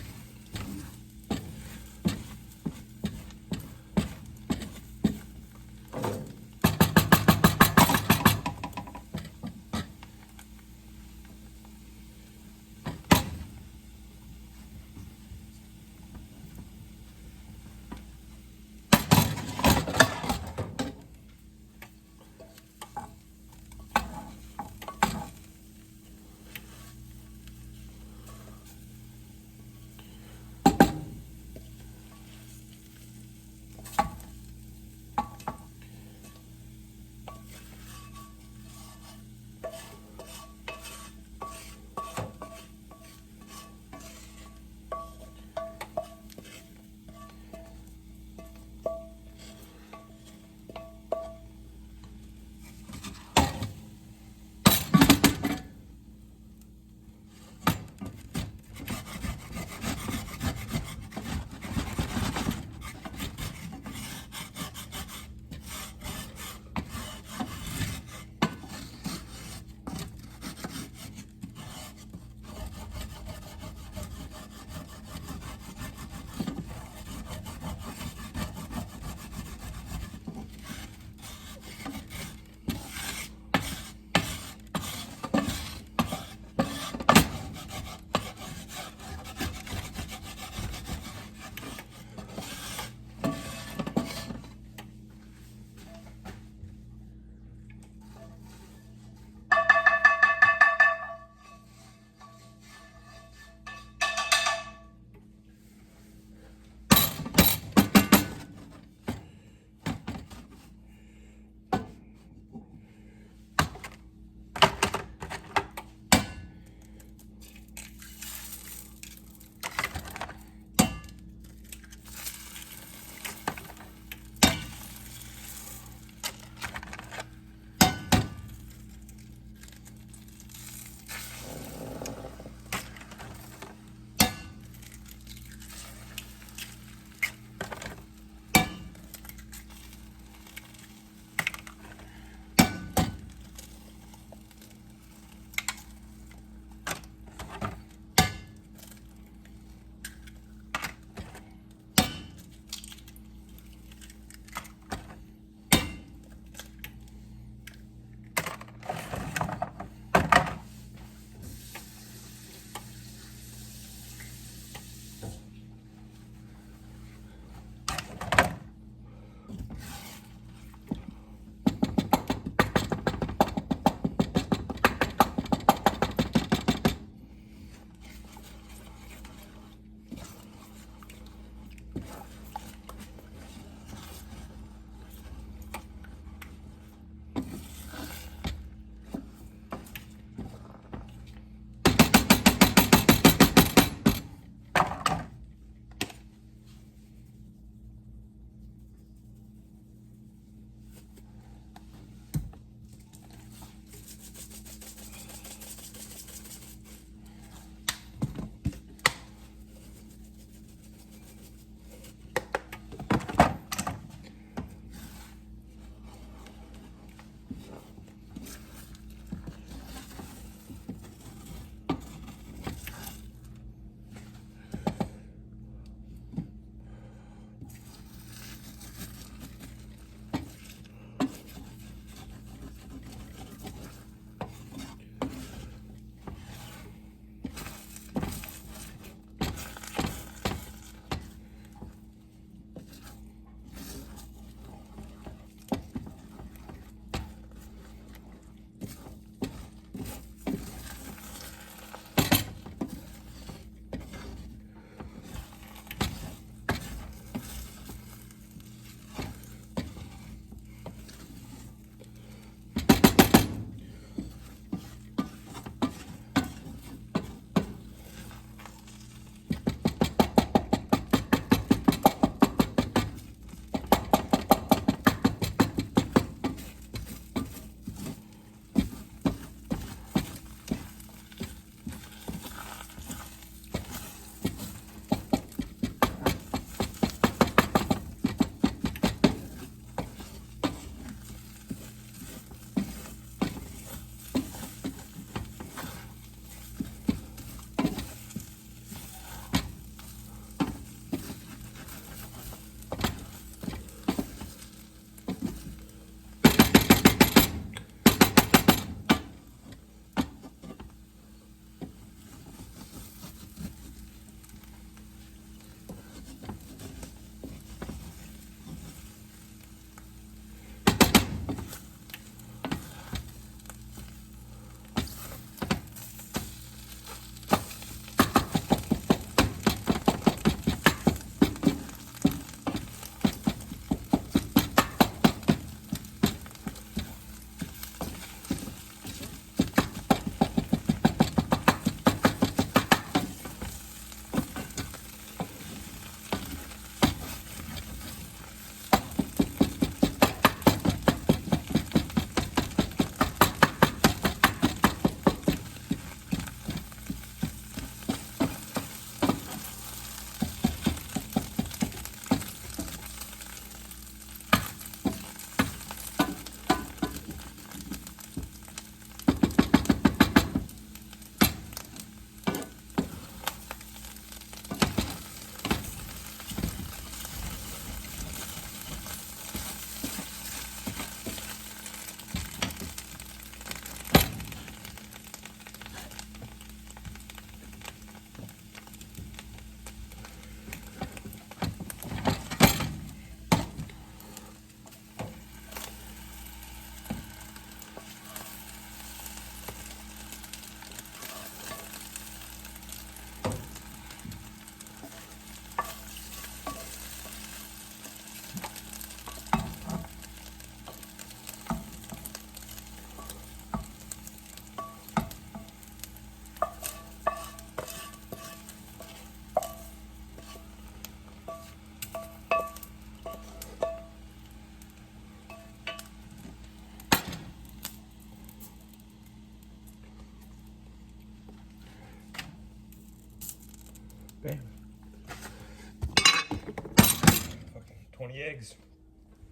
20 eggs.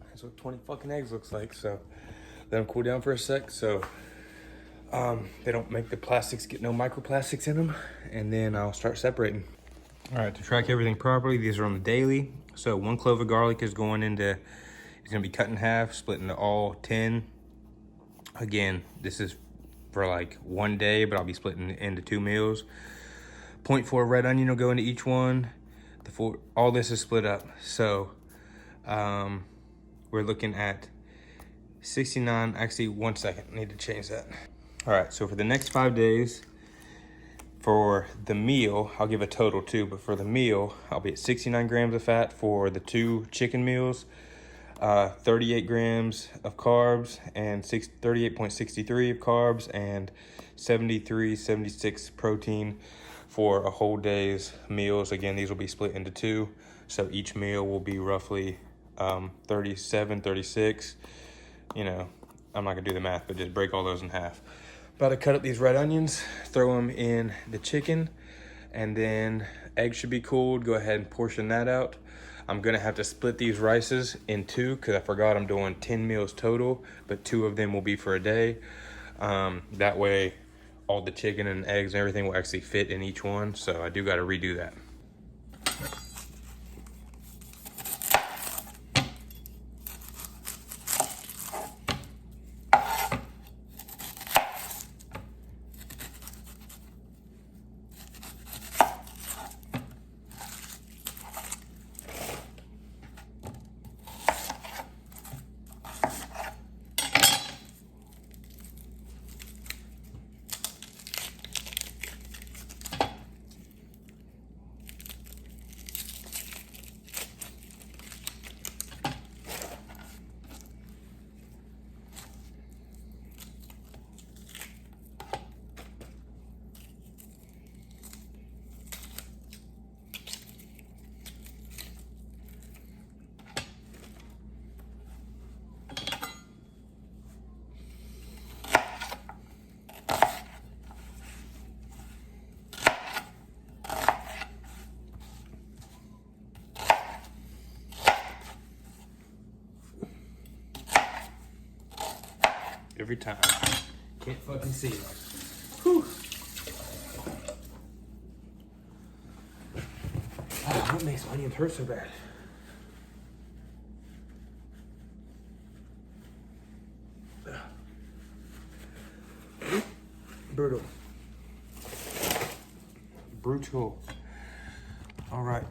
That's what 20 fucking eggs looks like. So let them cool down for a sec so they don't make the plastics get no microplastics in them. And then I'll start separating. All right, to track everything properly, these are on the daily. So 1 clove of garlic is going into, it's gonna be cut in half, split into all 10. Again, this is for like 1 day, but I'll be splitting it into 2 meals. 0.4 red onion will go into each one. All this is split up. So we're looking at 69, actually 1 second, I need to change that. All right, so for the next 5 days, for the meal, I'll give a total too, but for the meal, I'll be at 69 grams of fat for the 2 chicken meals, 38 grams of carbs, and 38.63 of carbs, and 76 protein for a whole day's meals. Again, these will be split into 2, so each meal will be roughly 37, 36. You know, I'm not gonna do the math, but just break all those in half. About to cut up these red onions, throw them in the chicken, and then eggs should be cooled. Go ahead and portion that out. I'm gonna have to split these rices in 2 because I forgot I'm doing 10 meals total, but 2 of them will be for a day. That way, all the chicken and eggs and everything will actually fit in each one. So I do gotta redo that. Every time. Can't fucking see it. Whew. Oh, what makes onions hurt so bad? Brutal. Brutal. All right.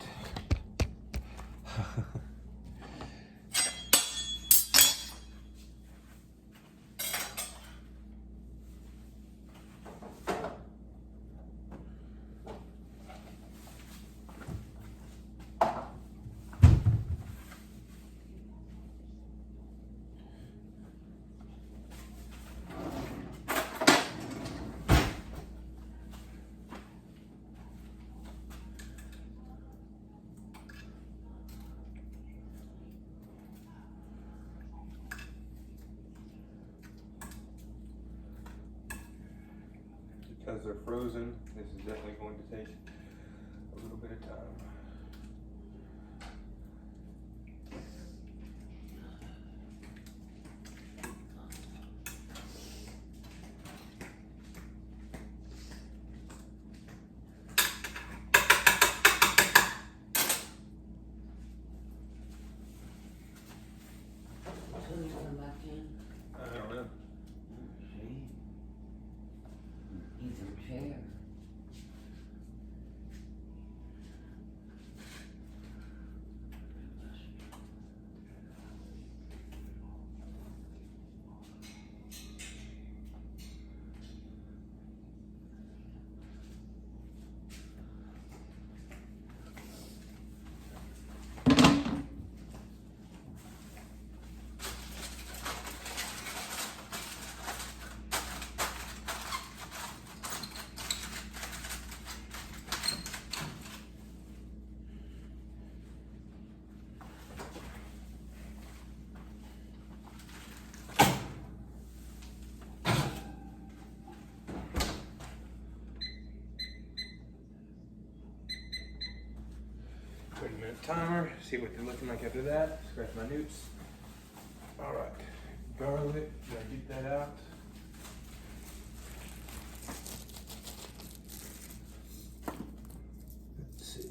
Because they're frozen, this is definitely going to take a little bit of time. I don't know. Chair. 5-minute timer. See what they're looking like after that. Scratch my newts. All right, garlic. Did I get that out? Let's see.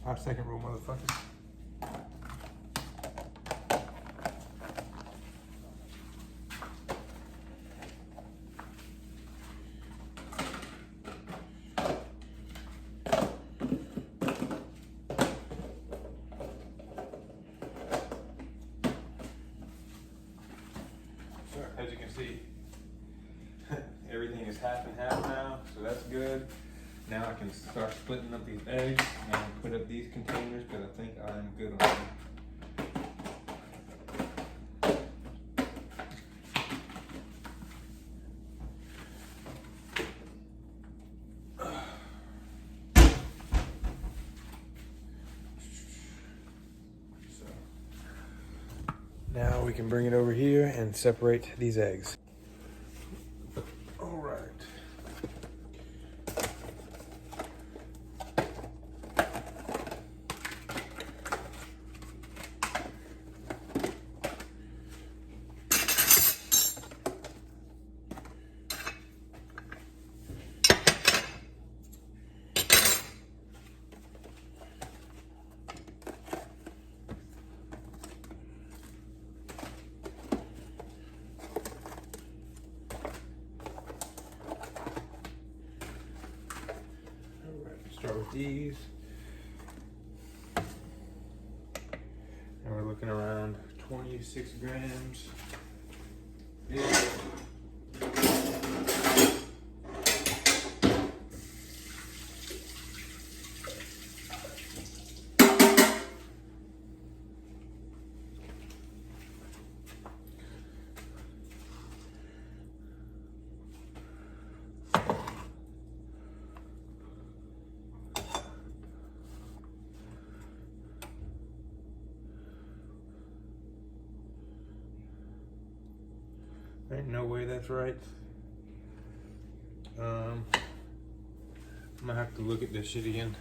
5-second rule, motherfuckers. So as you can see, everything is half and half now, so that's good. Now I can start splitting up these eggs and I can put up these containers because I think I'm good on them. So now we can bring it over here and separate these eggs. All right. Start with these. And we're looking around 26 grams. Yeah. Ain't no way that's right. I'm gonna have to look at this shit again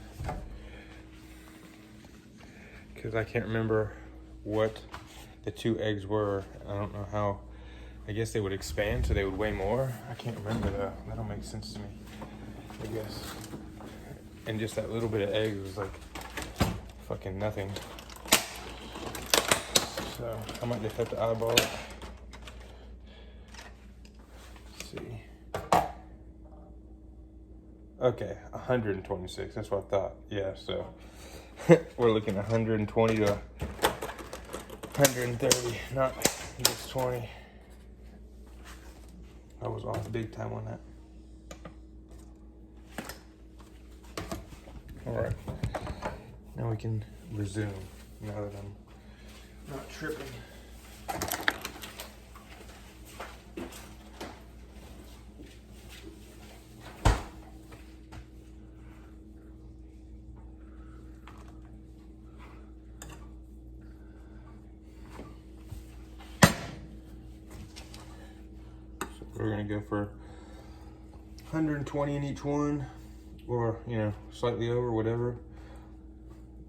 because I can't remember what the 2 eggs were. I don't know how. I guess they would expand so they would weigh more. I can't remember though. That don't make sense to me, I guess. And just that little bit of egg was like fucking nothing. So I might just have to eyeball it. See. Okay, 126. That's what I thought. Yeah, so we're looking at 120 to 130, not just 20. I was off big time on that. All right, now we can resume. Now that I'm not tripping. We're gonna go for 120 in each one, or slightly over, whatever.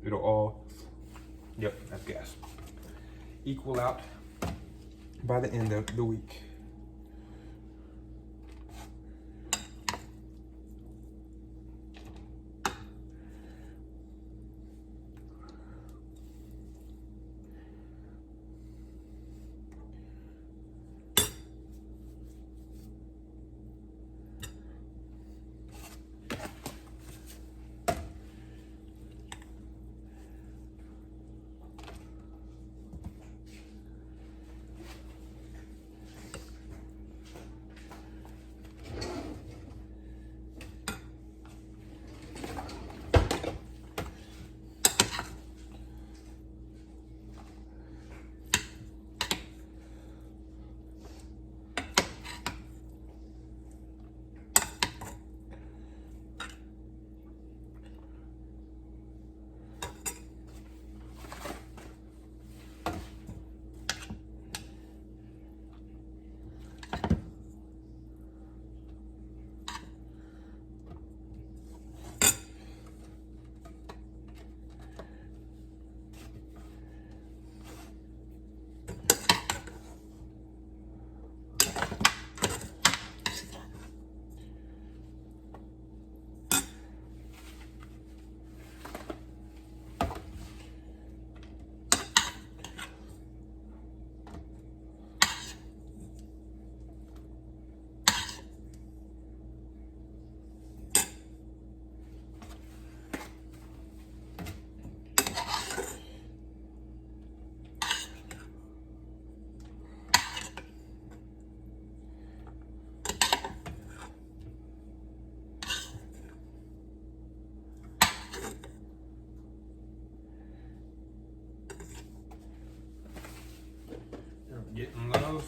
It'll all, yep, that's gas, equal out by the end of the week.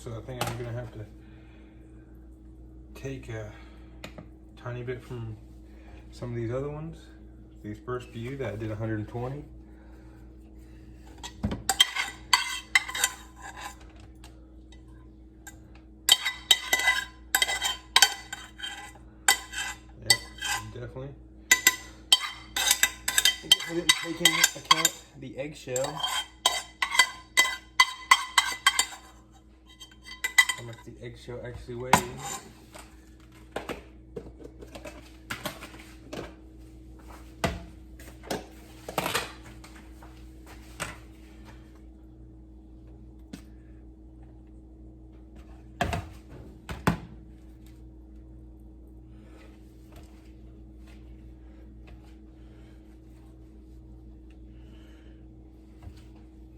so I think I'm gonna have to take a tiny bit from some of these other ones. These first few that I did 120. Yep, definitely. I didn't take into account the eggshell. How much the eggshell actually weighs.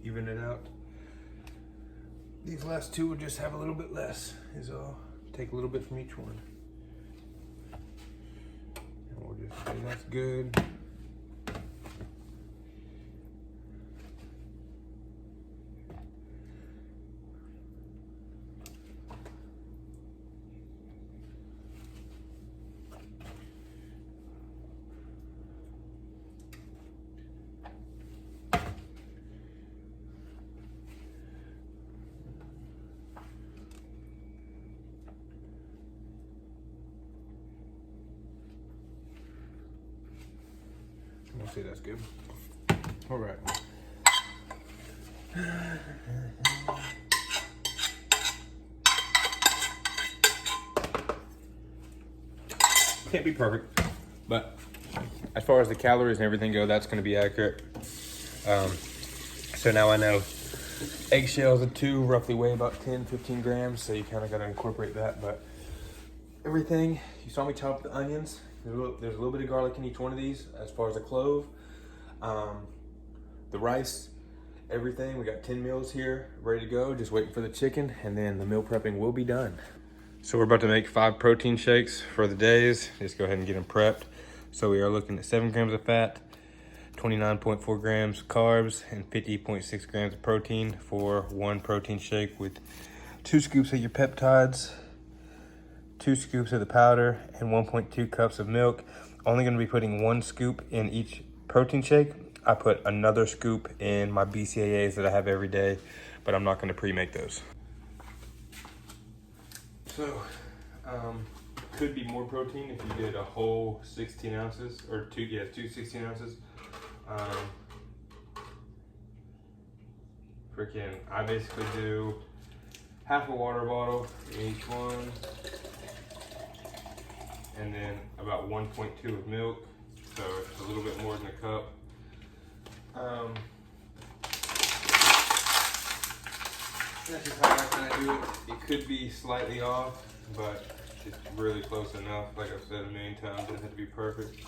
Even it out. These last two will just have a little bit less, is all. Take a little bit from each one. And we'll just say that's good. We'll say that's good. All right. Can't be perfect, but as far as the calories and everything go, that's going to be accurate. So now I know eggshells of 2 roughly weigh about 10-15 grams, so you kind of got to incorporate that. But everything, you saw me chop the onions. There's a little bit of garlic in each one of these. As far as the clove, the rice, everything. We got 10 meals here ready to go, just waiting for the chicken, and then the meal prepping will be done. So we're about to make 5 protein shakes for the days. Just go ahead and get them prepped. So we are looking at 7 grams of fat, 29.4 grams carbs, and 50.6 grams of protein for 1 protein shake with 2 scoops of your peptides, 2 scoops of the powder, and 1.2 cups of milk. Only gonna be putting 1 scoop in each protein shake. I put another scoop in my BCAAs that I have every day, but I'm not gonna pre-make those. So, could be more protein if you did a whole 16 ounces, or two 16 ounces. I basically do half a water bottle in each one, and then about 1.2 of milk, so it's a little bit more than a cup. That's just how I kind of do it. It could be slightly off, but it's really close enough. Like I've said a million times, it doesn't have to be perfect.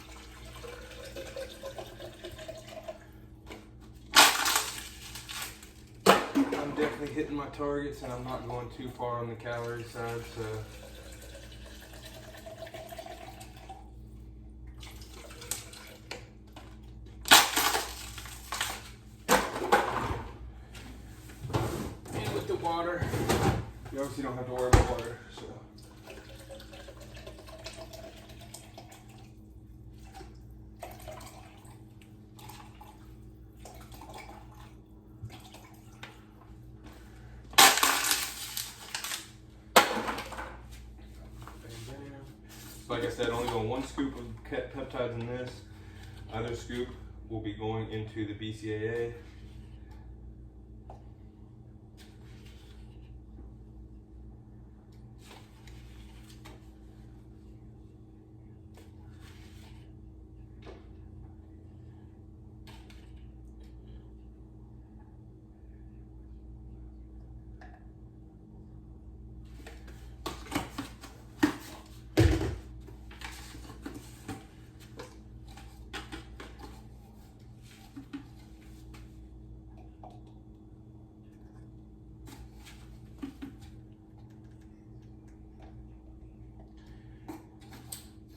I'm definitely hitting my targets, and I'm not going too far on the calorie side, so. Water. You obviously don't have to worry about water, so. So like I said, only going 1 scoop of peptides in this. Other scoop will be going into the BCAA.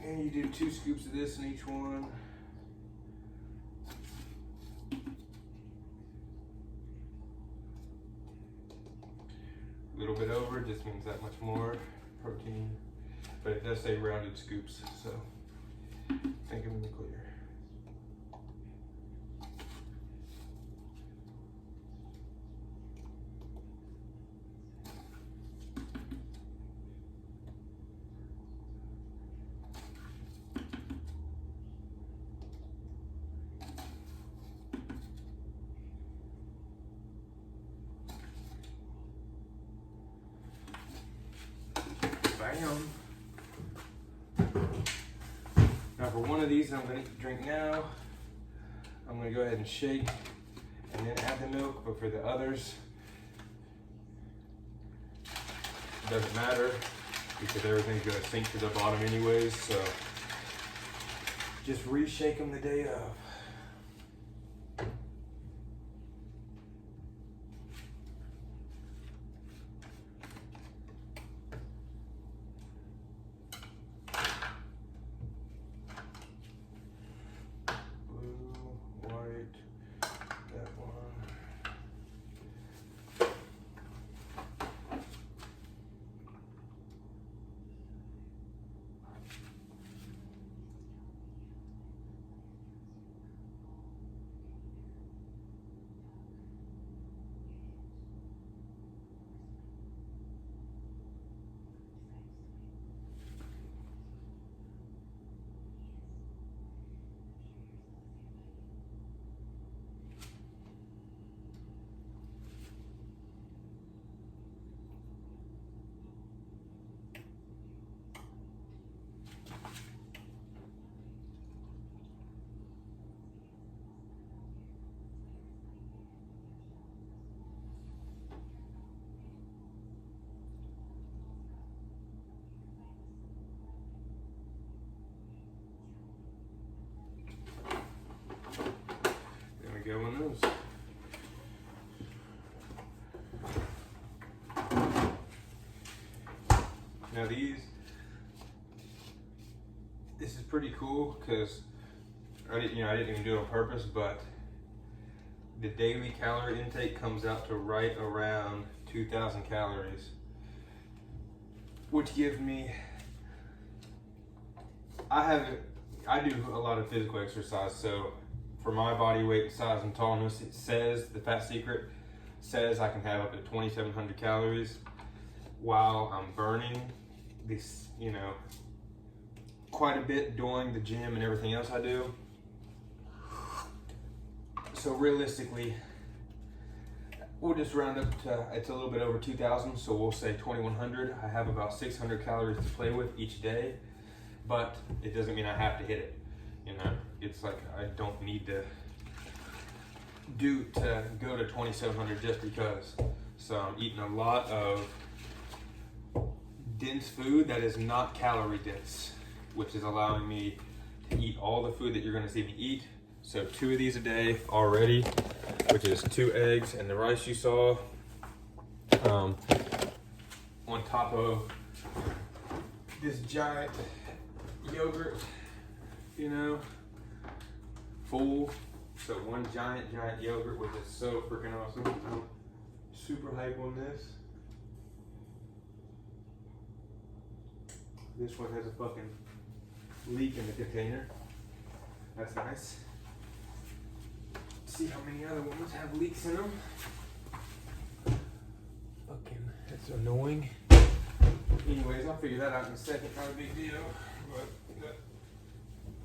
And you do 2 scoops of this in each one. A little bit over means that much more protein, but it does say rounded scoops, so think I'm in the clear. Bam. Now for one of these I'm going to drink now, I'm going to go ahead and shake and then add the milk, but for the others, it doesn't matter because everything's going to sink to the bottom anyways, so just reshake them the day of. Go on those. Now this is pretty cool because I didn't even do it on purpose, but the daily calorie intake comes out to right around 2,000 calories, which gives me, I do a lot of physical exercise, so for my body weight, size, and tallness, it says, the Fat Secret says I can have up to 2,700 calories while I'm burning this, quite a bit doing the gym and everything else I do. So realistically, we'll just round up to, it's a little bit over 2,000, so we'll say 2,100. I have about 600 calories to play with each day, but it doesn't mean I have to hit it. It's like I don't need to go to 2,700 just because. So I'm eating a lot of dense food that is not calorie dense, which is allowing me to eat all the food that you're gonna see me eat. So 2 of these a day already, which is 2 eggs and the rice you saw, on top of this giant yogurt, full. So 1 giant yogurt, which is so freaking awesome. I'm super hype on this. This one has a fucking leak in the container. That's nice. See how many other ones have leaks in them. Fucking, that's annoying. Anyways, I'll figure that out in a second. Not a big deal, but that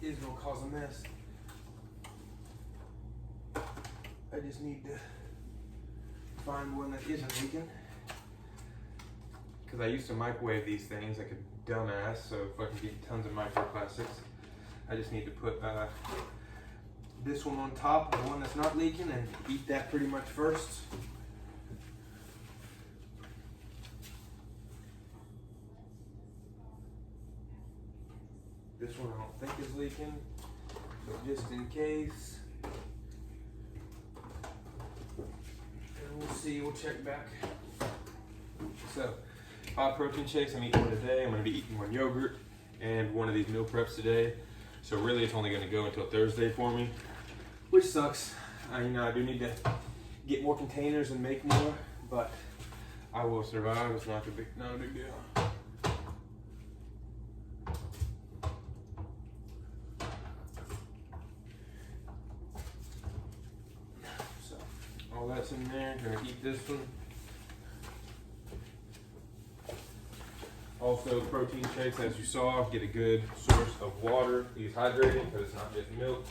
is gonna cause a mess. I just need to find one that isn't leaking. Because I used to microwave these things like a dumbass, so fucking get tons of microplastics. I just need to put this one on top of the one that's not leaking and eat that pretty much first. This one I don't think is leaking, but just in case. And we'll see, we'll check back. So, 5 protein shakes, I'm eating one a day. I'm gonna be eating 1 yogurt and 1 of these meal preps today. So really it's only gonna go until Thursday for me, which sucks. I do need to get more containers and make more, but I will survive. It's not a big deal. So, all that's in there. Gonna eat this one. Also, protein shakes, as you saw, get a good source of water. Use hydrating because it's not just milk.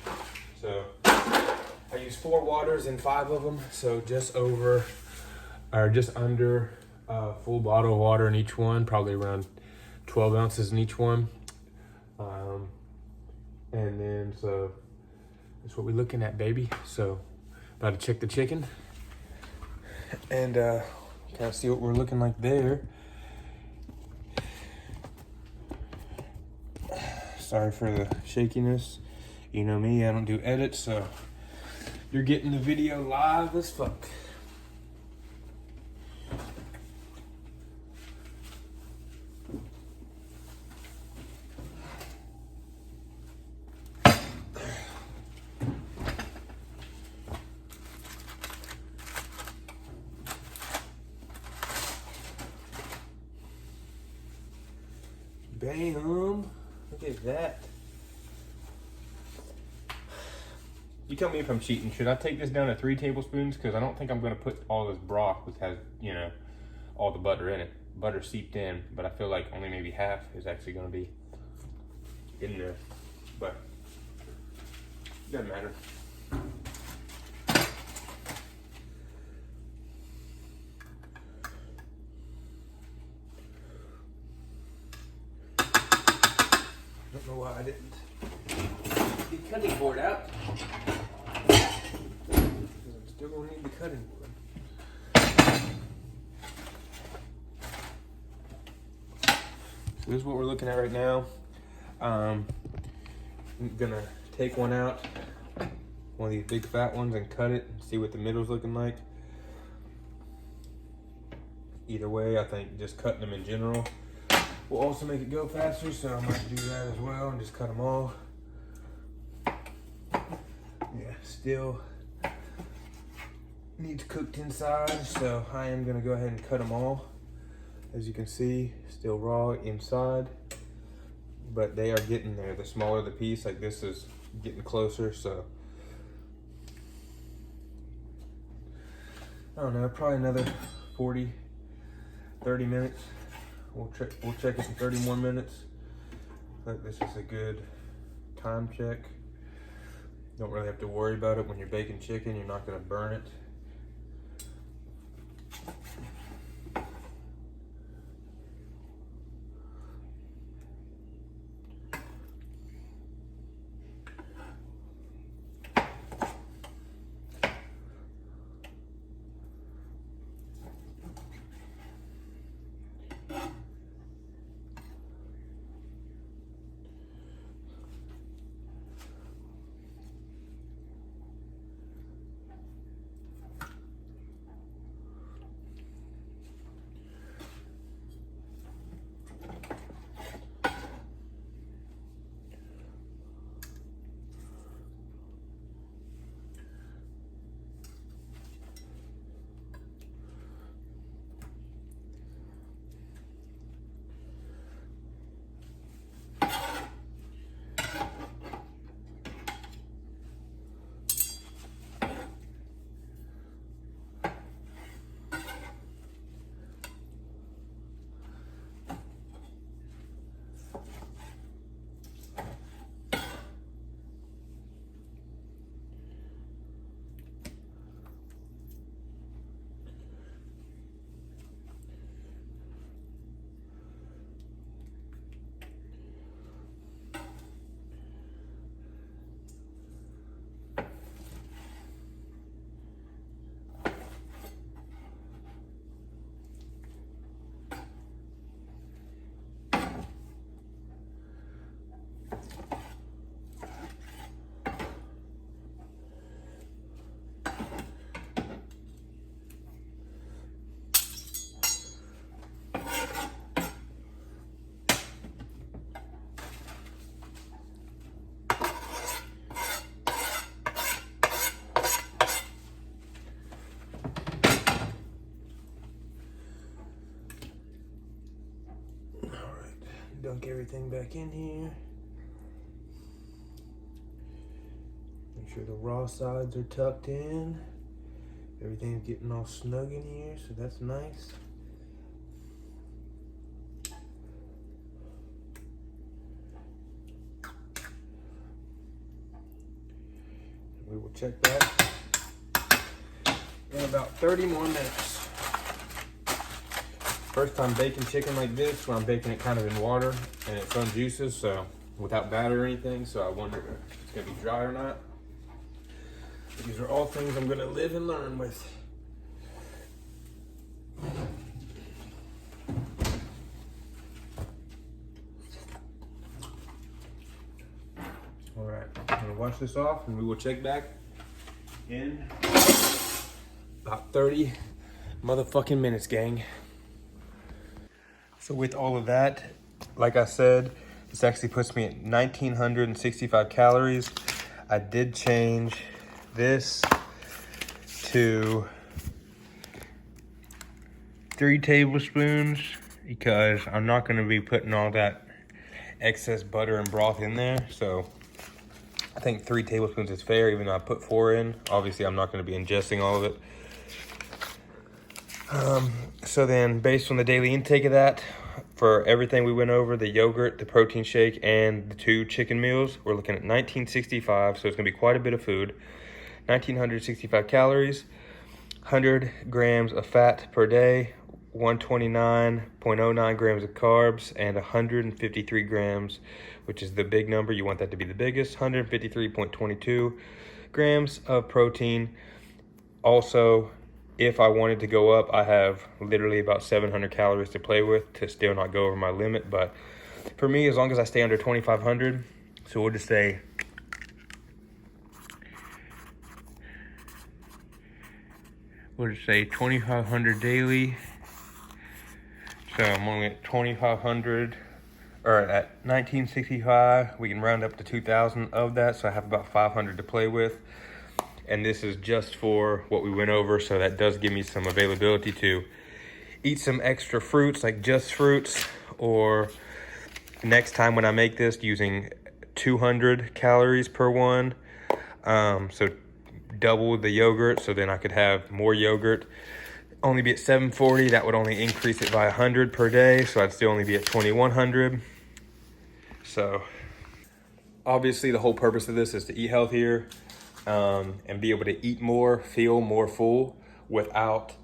So, I use 4 waters in 5 of them. So just over, or just under a full bottle of water in each one, probably around 12 ounces in each one. And then, so that's what we're looking at, baby. So, about to check the chicken and kind of see what we're looking like there. Sorry for the shakiness. You know me, I don't do edits, so you're getting the video live as fuck. Bam! Look at that. You tell me if I'm cheating. Should I take this down to 3 tablespoons? Because I don't think I'm going to put all this broth, which has, you know, all the butter in it. Butter seeped in, but I feel like only maybe half is actually going to be in there. But it doesn't matter. I don't know why I didn't get the cutting board out. I'm still gonna need the cutting board. So this is what we're looking at right now. I'm gonna take one out, one of these big fat ones, and cut it and see what the middle's looking like. Either way, I think just cutting them in general will also make it go faster, so I might do that as well and just cut them all. Yeah, still needs cooked inside, so I am gonna go ahead and cut them all. As you can see, still raw inside, but they are getting there. The smaller the piece, like this is getting closer, so I don't know, probably another 40-30 minutes. We'll check it in 30 more minutes. But this is a good time check. Don't really have to worry about it when you're baking chicken. You're not gonna burn it. dunk everything back in here. Make sure the raw sides are tucked in. Everything's getting all snug in here, so that's nice. We will check that in about 30 more minutes. First time baking chicken like this, where I'm baking it kind of in water and it's unjuices, so without batter or anything, so I wonder if it's gonna be dry or not. These are all things I'm gonna live and learn with. All right, I'm gonna wash this off and we will check back in about 30 motherfucking minutes, gang. So with all of that, like I said, this actually puts me at 1,965 calories. I did change this to 3 tablespoons because I'm not gonna be putting all that excess butter and broth in there. So I think 3 tablespoons is fair, even though I put 4 in. Obviously, I'm not gonna be ingesting all of it. So then based on the daily intake of that, for everything we went over, the yogurt, the protein shake, and the 2 chicken meals, we're looking at 1,965, so it's gonna be quite a bit of food. 1,965 calories, 100 grams of fat per day, 129.09 grams of carbs, and 153 grams, which is the big number. You want that to be the biggest, 153.22 grams of protein. Also, if I wanted to go up, I have literally about 700 calories to play with to still not go over my limit. But for me, as long as I stay under 2,500, so we'll just say we'll just say 2,500 daily. So I'm only at 2,500, or at 1,965. We can round up to 2,000 of that, so I have about 500 to play with. And this is just for what we went over, so that does give me some availability to eat some extra fruits, like just fruits, or next time when I make this, using 200 calories per one. So double the yogurt, so then I could have more yogurt. Only be at 740, that would only increase it by 100 per day, so I'd still only be at 2,100. So obviously the whole purpose of this is to eat healthier, and be able to eat more, feel more full without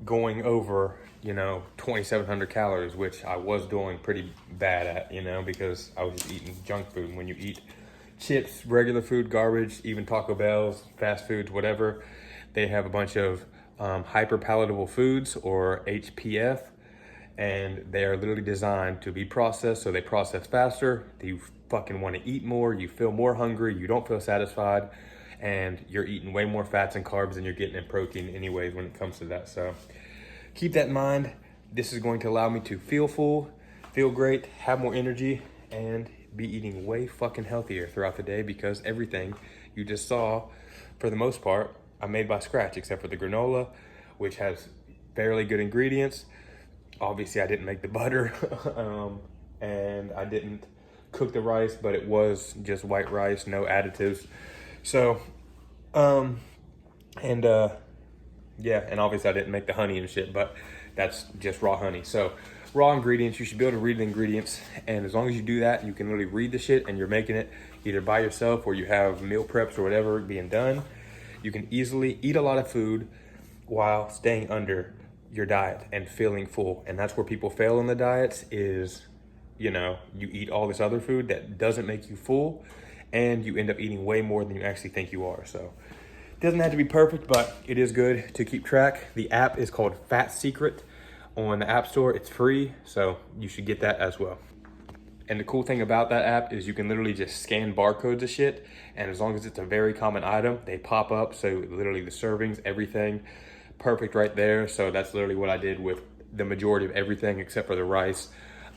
going over, 2,700 calories, which I was doing pretty bad at, because I was just eating junk food. When you eat chips, regular food, garbage, even Taco Bell's, fast foods, whatever, they have a bunch of hyper palatable foods, or HPF, and they are literally designed to be processed, so they process faster. You fucking want to eat more, you feel more hungry, you don't feel satisfied, and you're eating way more fats and carbs than you're getting in protein anyways when it comes to that. So keep that in mind. This is going to allow me to feel full, feel great, have more energy, and be eating way fucking healthier throughout the day, because everything you just saw, for the most part, I made by scratch, except for the granola, which has fairly good ingredients. Obviously, I didn't make the butter, and I didn't cook the rice, but it was just white rice, no additives. So, yeah, and obviously I didn't make the honey and shit, but that's just raw honey. So raw ingredients, you should be able to read the ingredients, and as long as you do that, you can literally read the shit and you're making it either by yourself or you have meal preps or whatever being done. You can easily eat a lot of food while staying under your diet and feeling full. And that's where people fail in the diets is, you eat all this other food that doesn't make you full, and you end up eating way more than you actually think you are. So it doesn't have to be perfect, but it is good to keep track. The app is called Fat Secret on the App Store. It's free, so you should get that as well. And the cool thing about that app is you can literally just scan barcodes of shit, and as long as it's a very common item, they pop up. So literally the servings, everything, perfect right there. So that's literally what I did with the majority of everything except for the rice,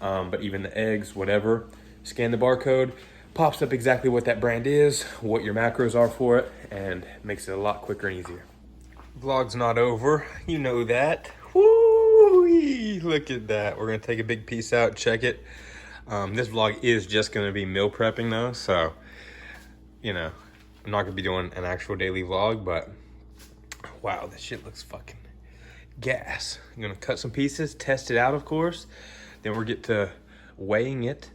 but even the eggs, whatever. Scan the barcode, pops up exactly what that brand is, what your macros are for it, and makes it a lot quicker and easier. Vlog's not over, you know that. Woo! Look at that. We're gonna take a big piece out, check it. This vlog is just gonna be meal prepping though, so, you know, I'm not gonna be doing an actual daily vlog, but wow, this shit looks fucking gas. I'm gonna cut some pieces, test it out, of course. Then we'll get to weighing it.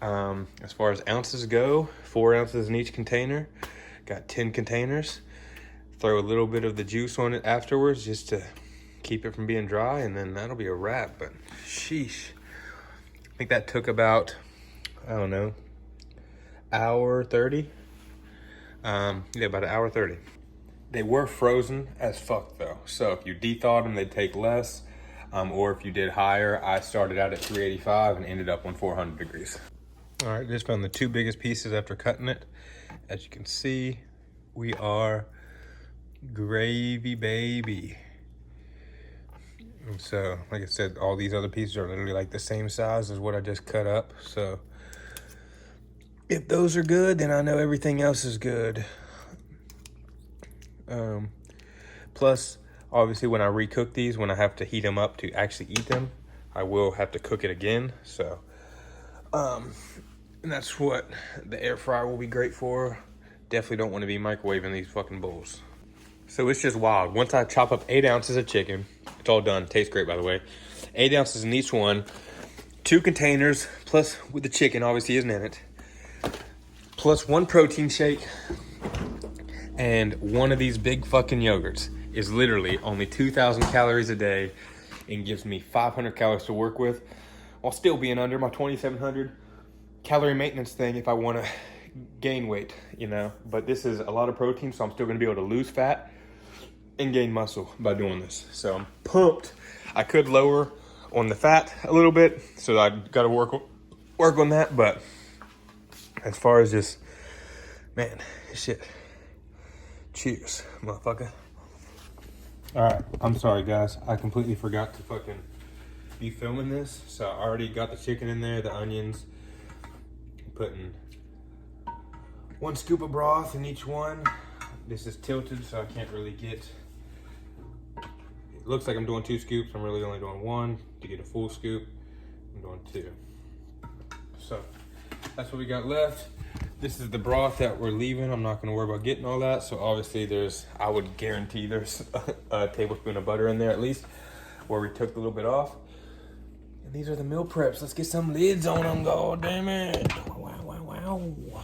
As far as ounces go, 4 ounces in each container. Got 10 containers. Throw a little bit of the juice on it afterwards just to keep it from being dry, and then that'll be a wrap. But sheesh, I think that took about, I don't know, hour 30. Yeah, about an hour 30. They were frozen as fuck though, so if you de-thawed them, they'd take less. Or if you did higher, I started out at 385 and ended up on 400 degrees. All right, just found the 2 biggest pieces after cutting it. As you can see, we are gravy, baby. And so, like I said, all these other pieces are literally like the same size as what I just cut up. So if those are good, then I know everything else is good. Plus, obviously, when I recook these, when I have to heat them up to actually eat them, I will have to cook it again. So, and that's what the air fryer will be great for. Definitely don't want to be microwaving these fucking bowls. So it's just wild. Once I chop up 8 ounces of chicken, it's all done. Tastes great, by the way. 8 ounces in each one. 2 containers, plus with the chicken, obviously isn't in it. Plus 1 protein shake. And one of these big fucking yogurts is literally only 2,000 calories a day and gives me 500 calories to work with while still being under my 2,700 calorie maintenance thing if I want to gain weight, you know. But this is a lot of protein, so I'm still going to be able to lose fat and gain muscle by doing this. So I'm pumped. I could lower on the fat a little bit, so I got to work on that. But as far as just, man, shit. Cheers, motherfucker. All right, I'm sorry, guys. I completely forgot to fucking be filming this. So I already got the chicken in there, the onions. Putting 1 scoop of broth in each one. This is tilted, so I can't really get... It looks like I'm doing 2 scoops. I'm really only doing 1 to get a full scoop. I'm doing 2. So that's what we got left. This is the broth that we're leaving. I'm not going to worry about getting all that. So obviously I would guarantee there's a tablespoon of butter in there at least, where we took a little bit off. And these are the meal preps. Let's get some lids on them. God damn it. Wow, wow, wow.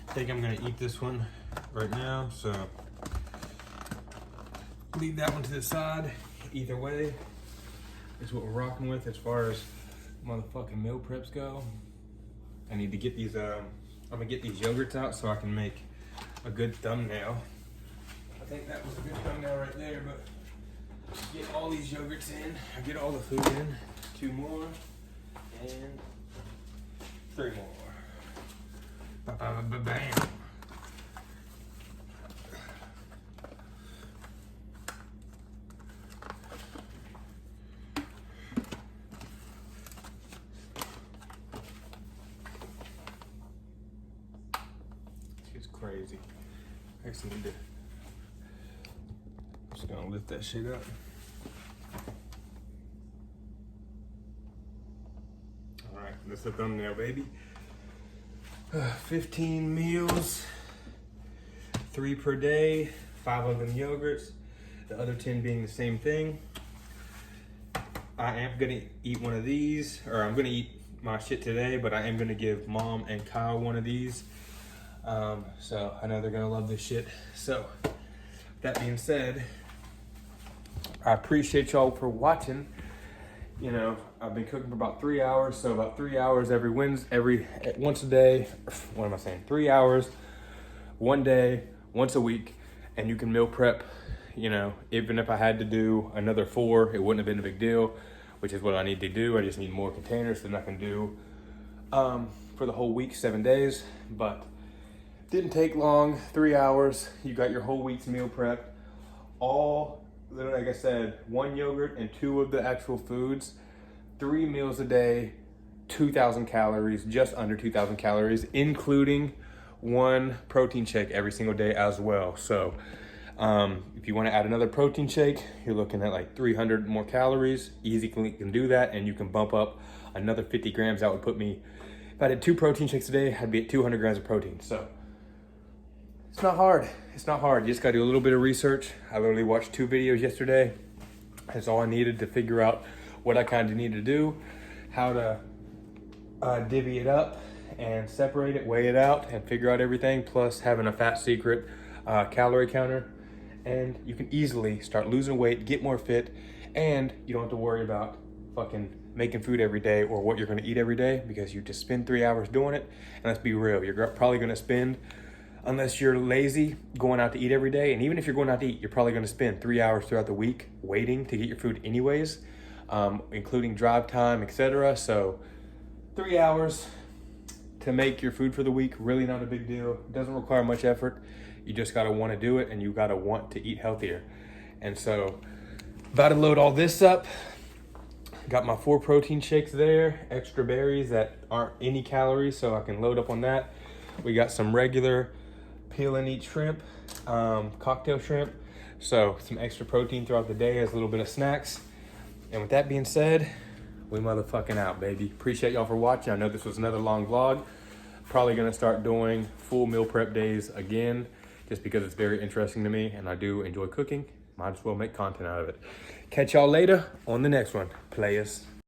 I think I'm gonna eat this one right now, so leave that one to the side. Either way, is what we're rocking with as far as motherfucking meal preps go. I need to get these, I'm gonna get these yogurts out so I can make a good thumbnail. I think that was a good thumbnail right there, but get all these yogurts in, get all the food in. 2 more, and 3 more. Bam. It's crazy. I actually need to. I'm just gonna lift that shit up. All right, that's the thumbnail, baby. 15 meals, 3 per day, 5 of them yogurts, the other 10 being the same thing. I am gonna eat one of these, or I'm gonna eat my shit today, but I am gonna give Mom and Kyle one of these. So I know they're gonna love this shit. So that being said, I appreciate y'all for watching. You know, I've been cooking for about 3 hours, so about 3 hours every once a day. What am I saying? 3 hours, one day, once a week, and you can meal prep. You know, even if I had to do another 4, it wouldn't have been a big deal, which is what I need to do. I just need more containers than I can do for the whole week, 7 days. But didn't take long, 3 hours. You got your whole week's meal prepped. All, like I said, 1 yogurt and 2 of the actual foods, 3 meals a day, 2,000 calories, just under 2,000 calories, including 1 protein shake every single day as well. So if you want to add another protein shake, you're looking at like 300 more calories. Easy can do that, and you can bump up another 50 grams. That would put me, if I did 2 protein shakes a day, I'd be at 200 grams of protein. So it's not hard. It's not hard. You just got to do a little bit of research. I literally watched 2 videos yesterday. That's all I needed to figure out what I kind of need to do, how to divvy it up and separate it, weigh it out, and figure out everything, plus having a fat secret calorie counter. And you can easily start losing weight, get more fit, and you don't have to worry about fucking making food every day or what you're gonna eat every day, because you just spend 3 hours doing it. And let's be real, you're probably gonna spend, unless you're lazy, going out to eat every day. And even if you're going out to eat, you're probably gonna spend 3 hours throughout the week waiting to get your food anyways, including drive time, etc. So 3 hours to make your food for the week, really not a big deal. It doesn't require much effort. You just gotta wanna do it, and you gotta want to eat healthier. And so, about to load all this up. Got my 4 protein shakes there, extra berries that aren't any calories, so I can load up on that. We got some regular peel and eat shrimp, cocktail shrimp. So some extra protein throughout the day as a little bit of snacks. And with that being said, we motherfucking out, baby. Appreciate y'all for watching. I know this was another long vlog. Probably gonna start doing full meal prep days again, just because it's very interesting to me and I do enjoy cooking. Might as well make content out of it. Catch y'all later on the next one, players.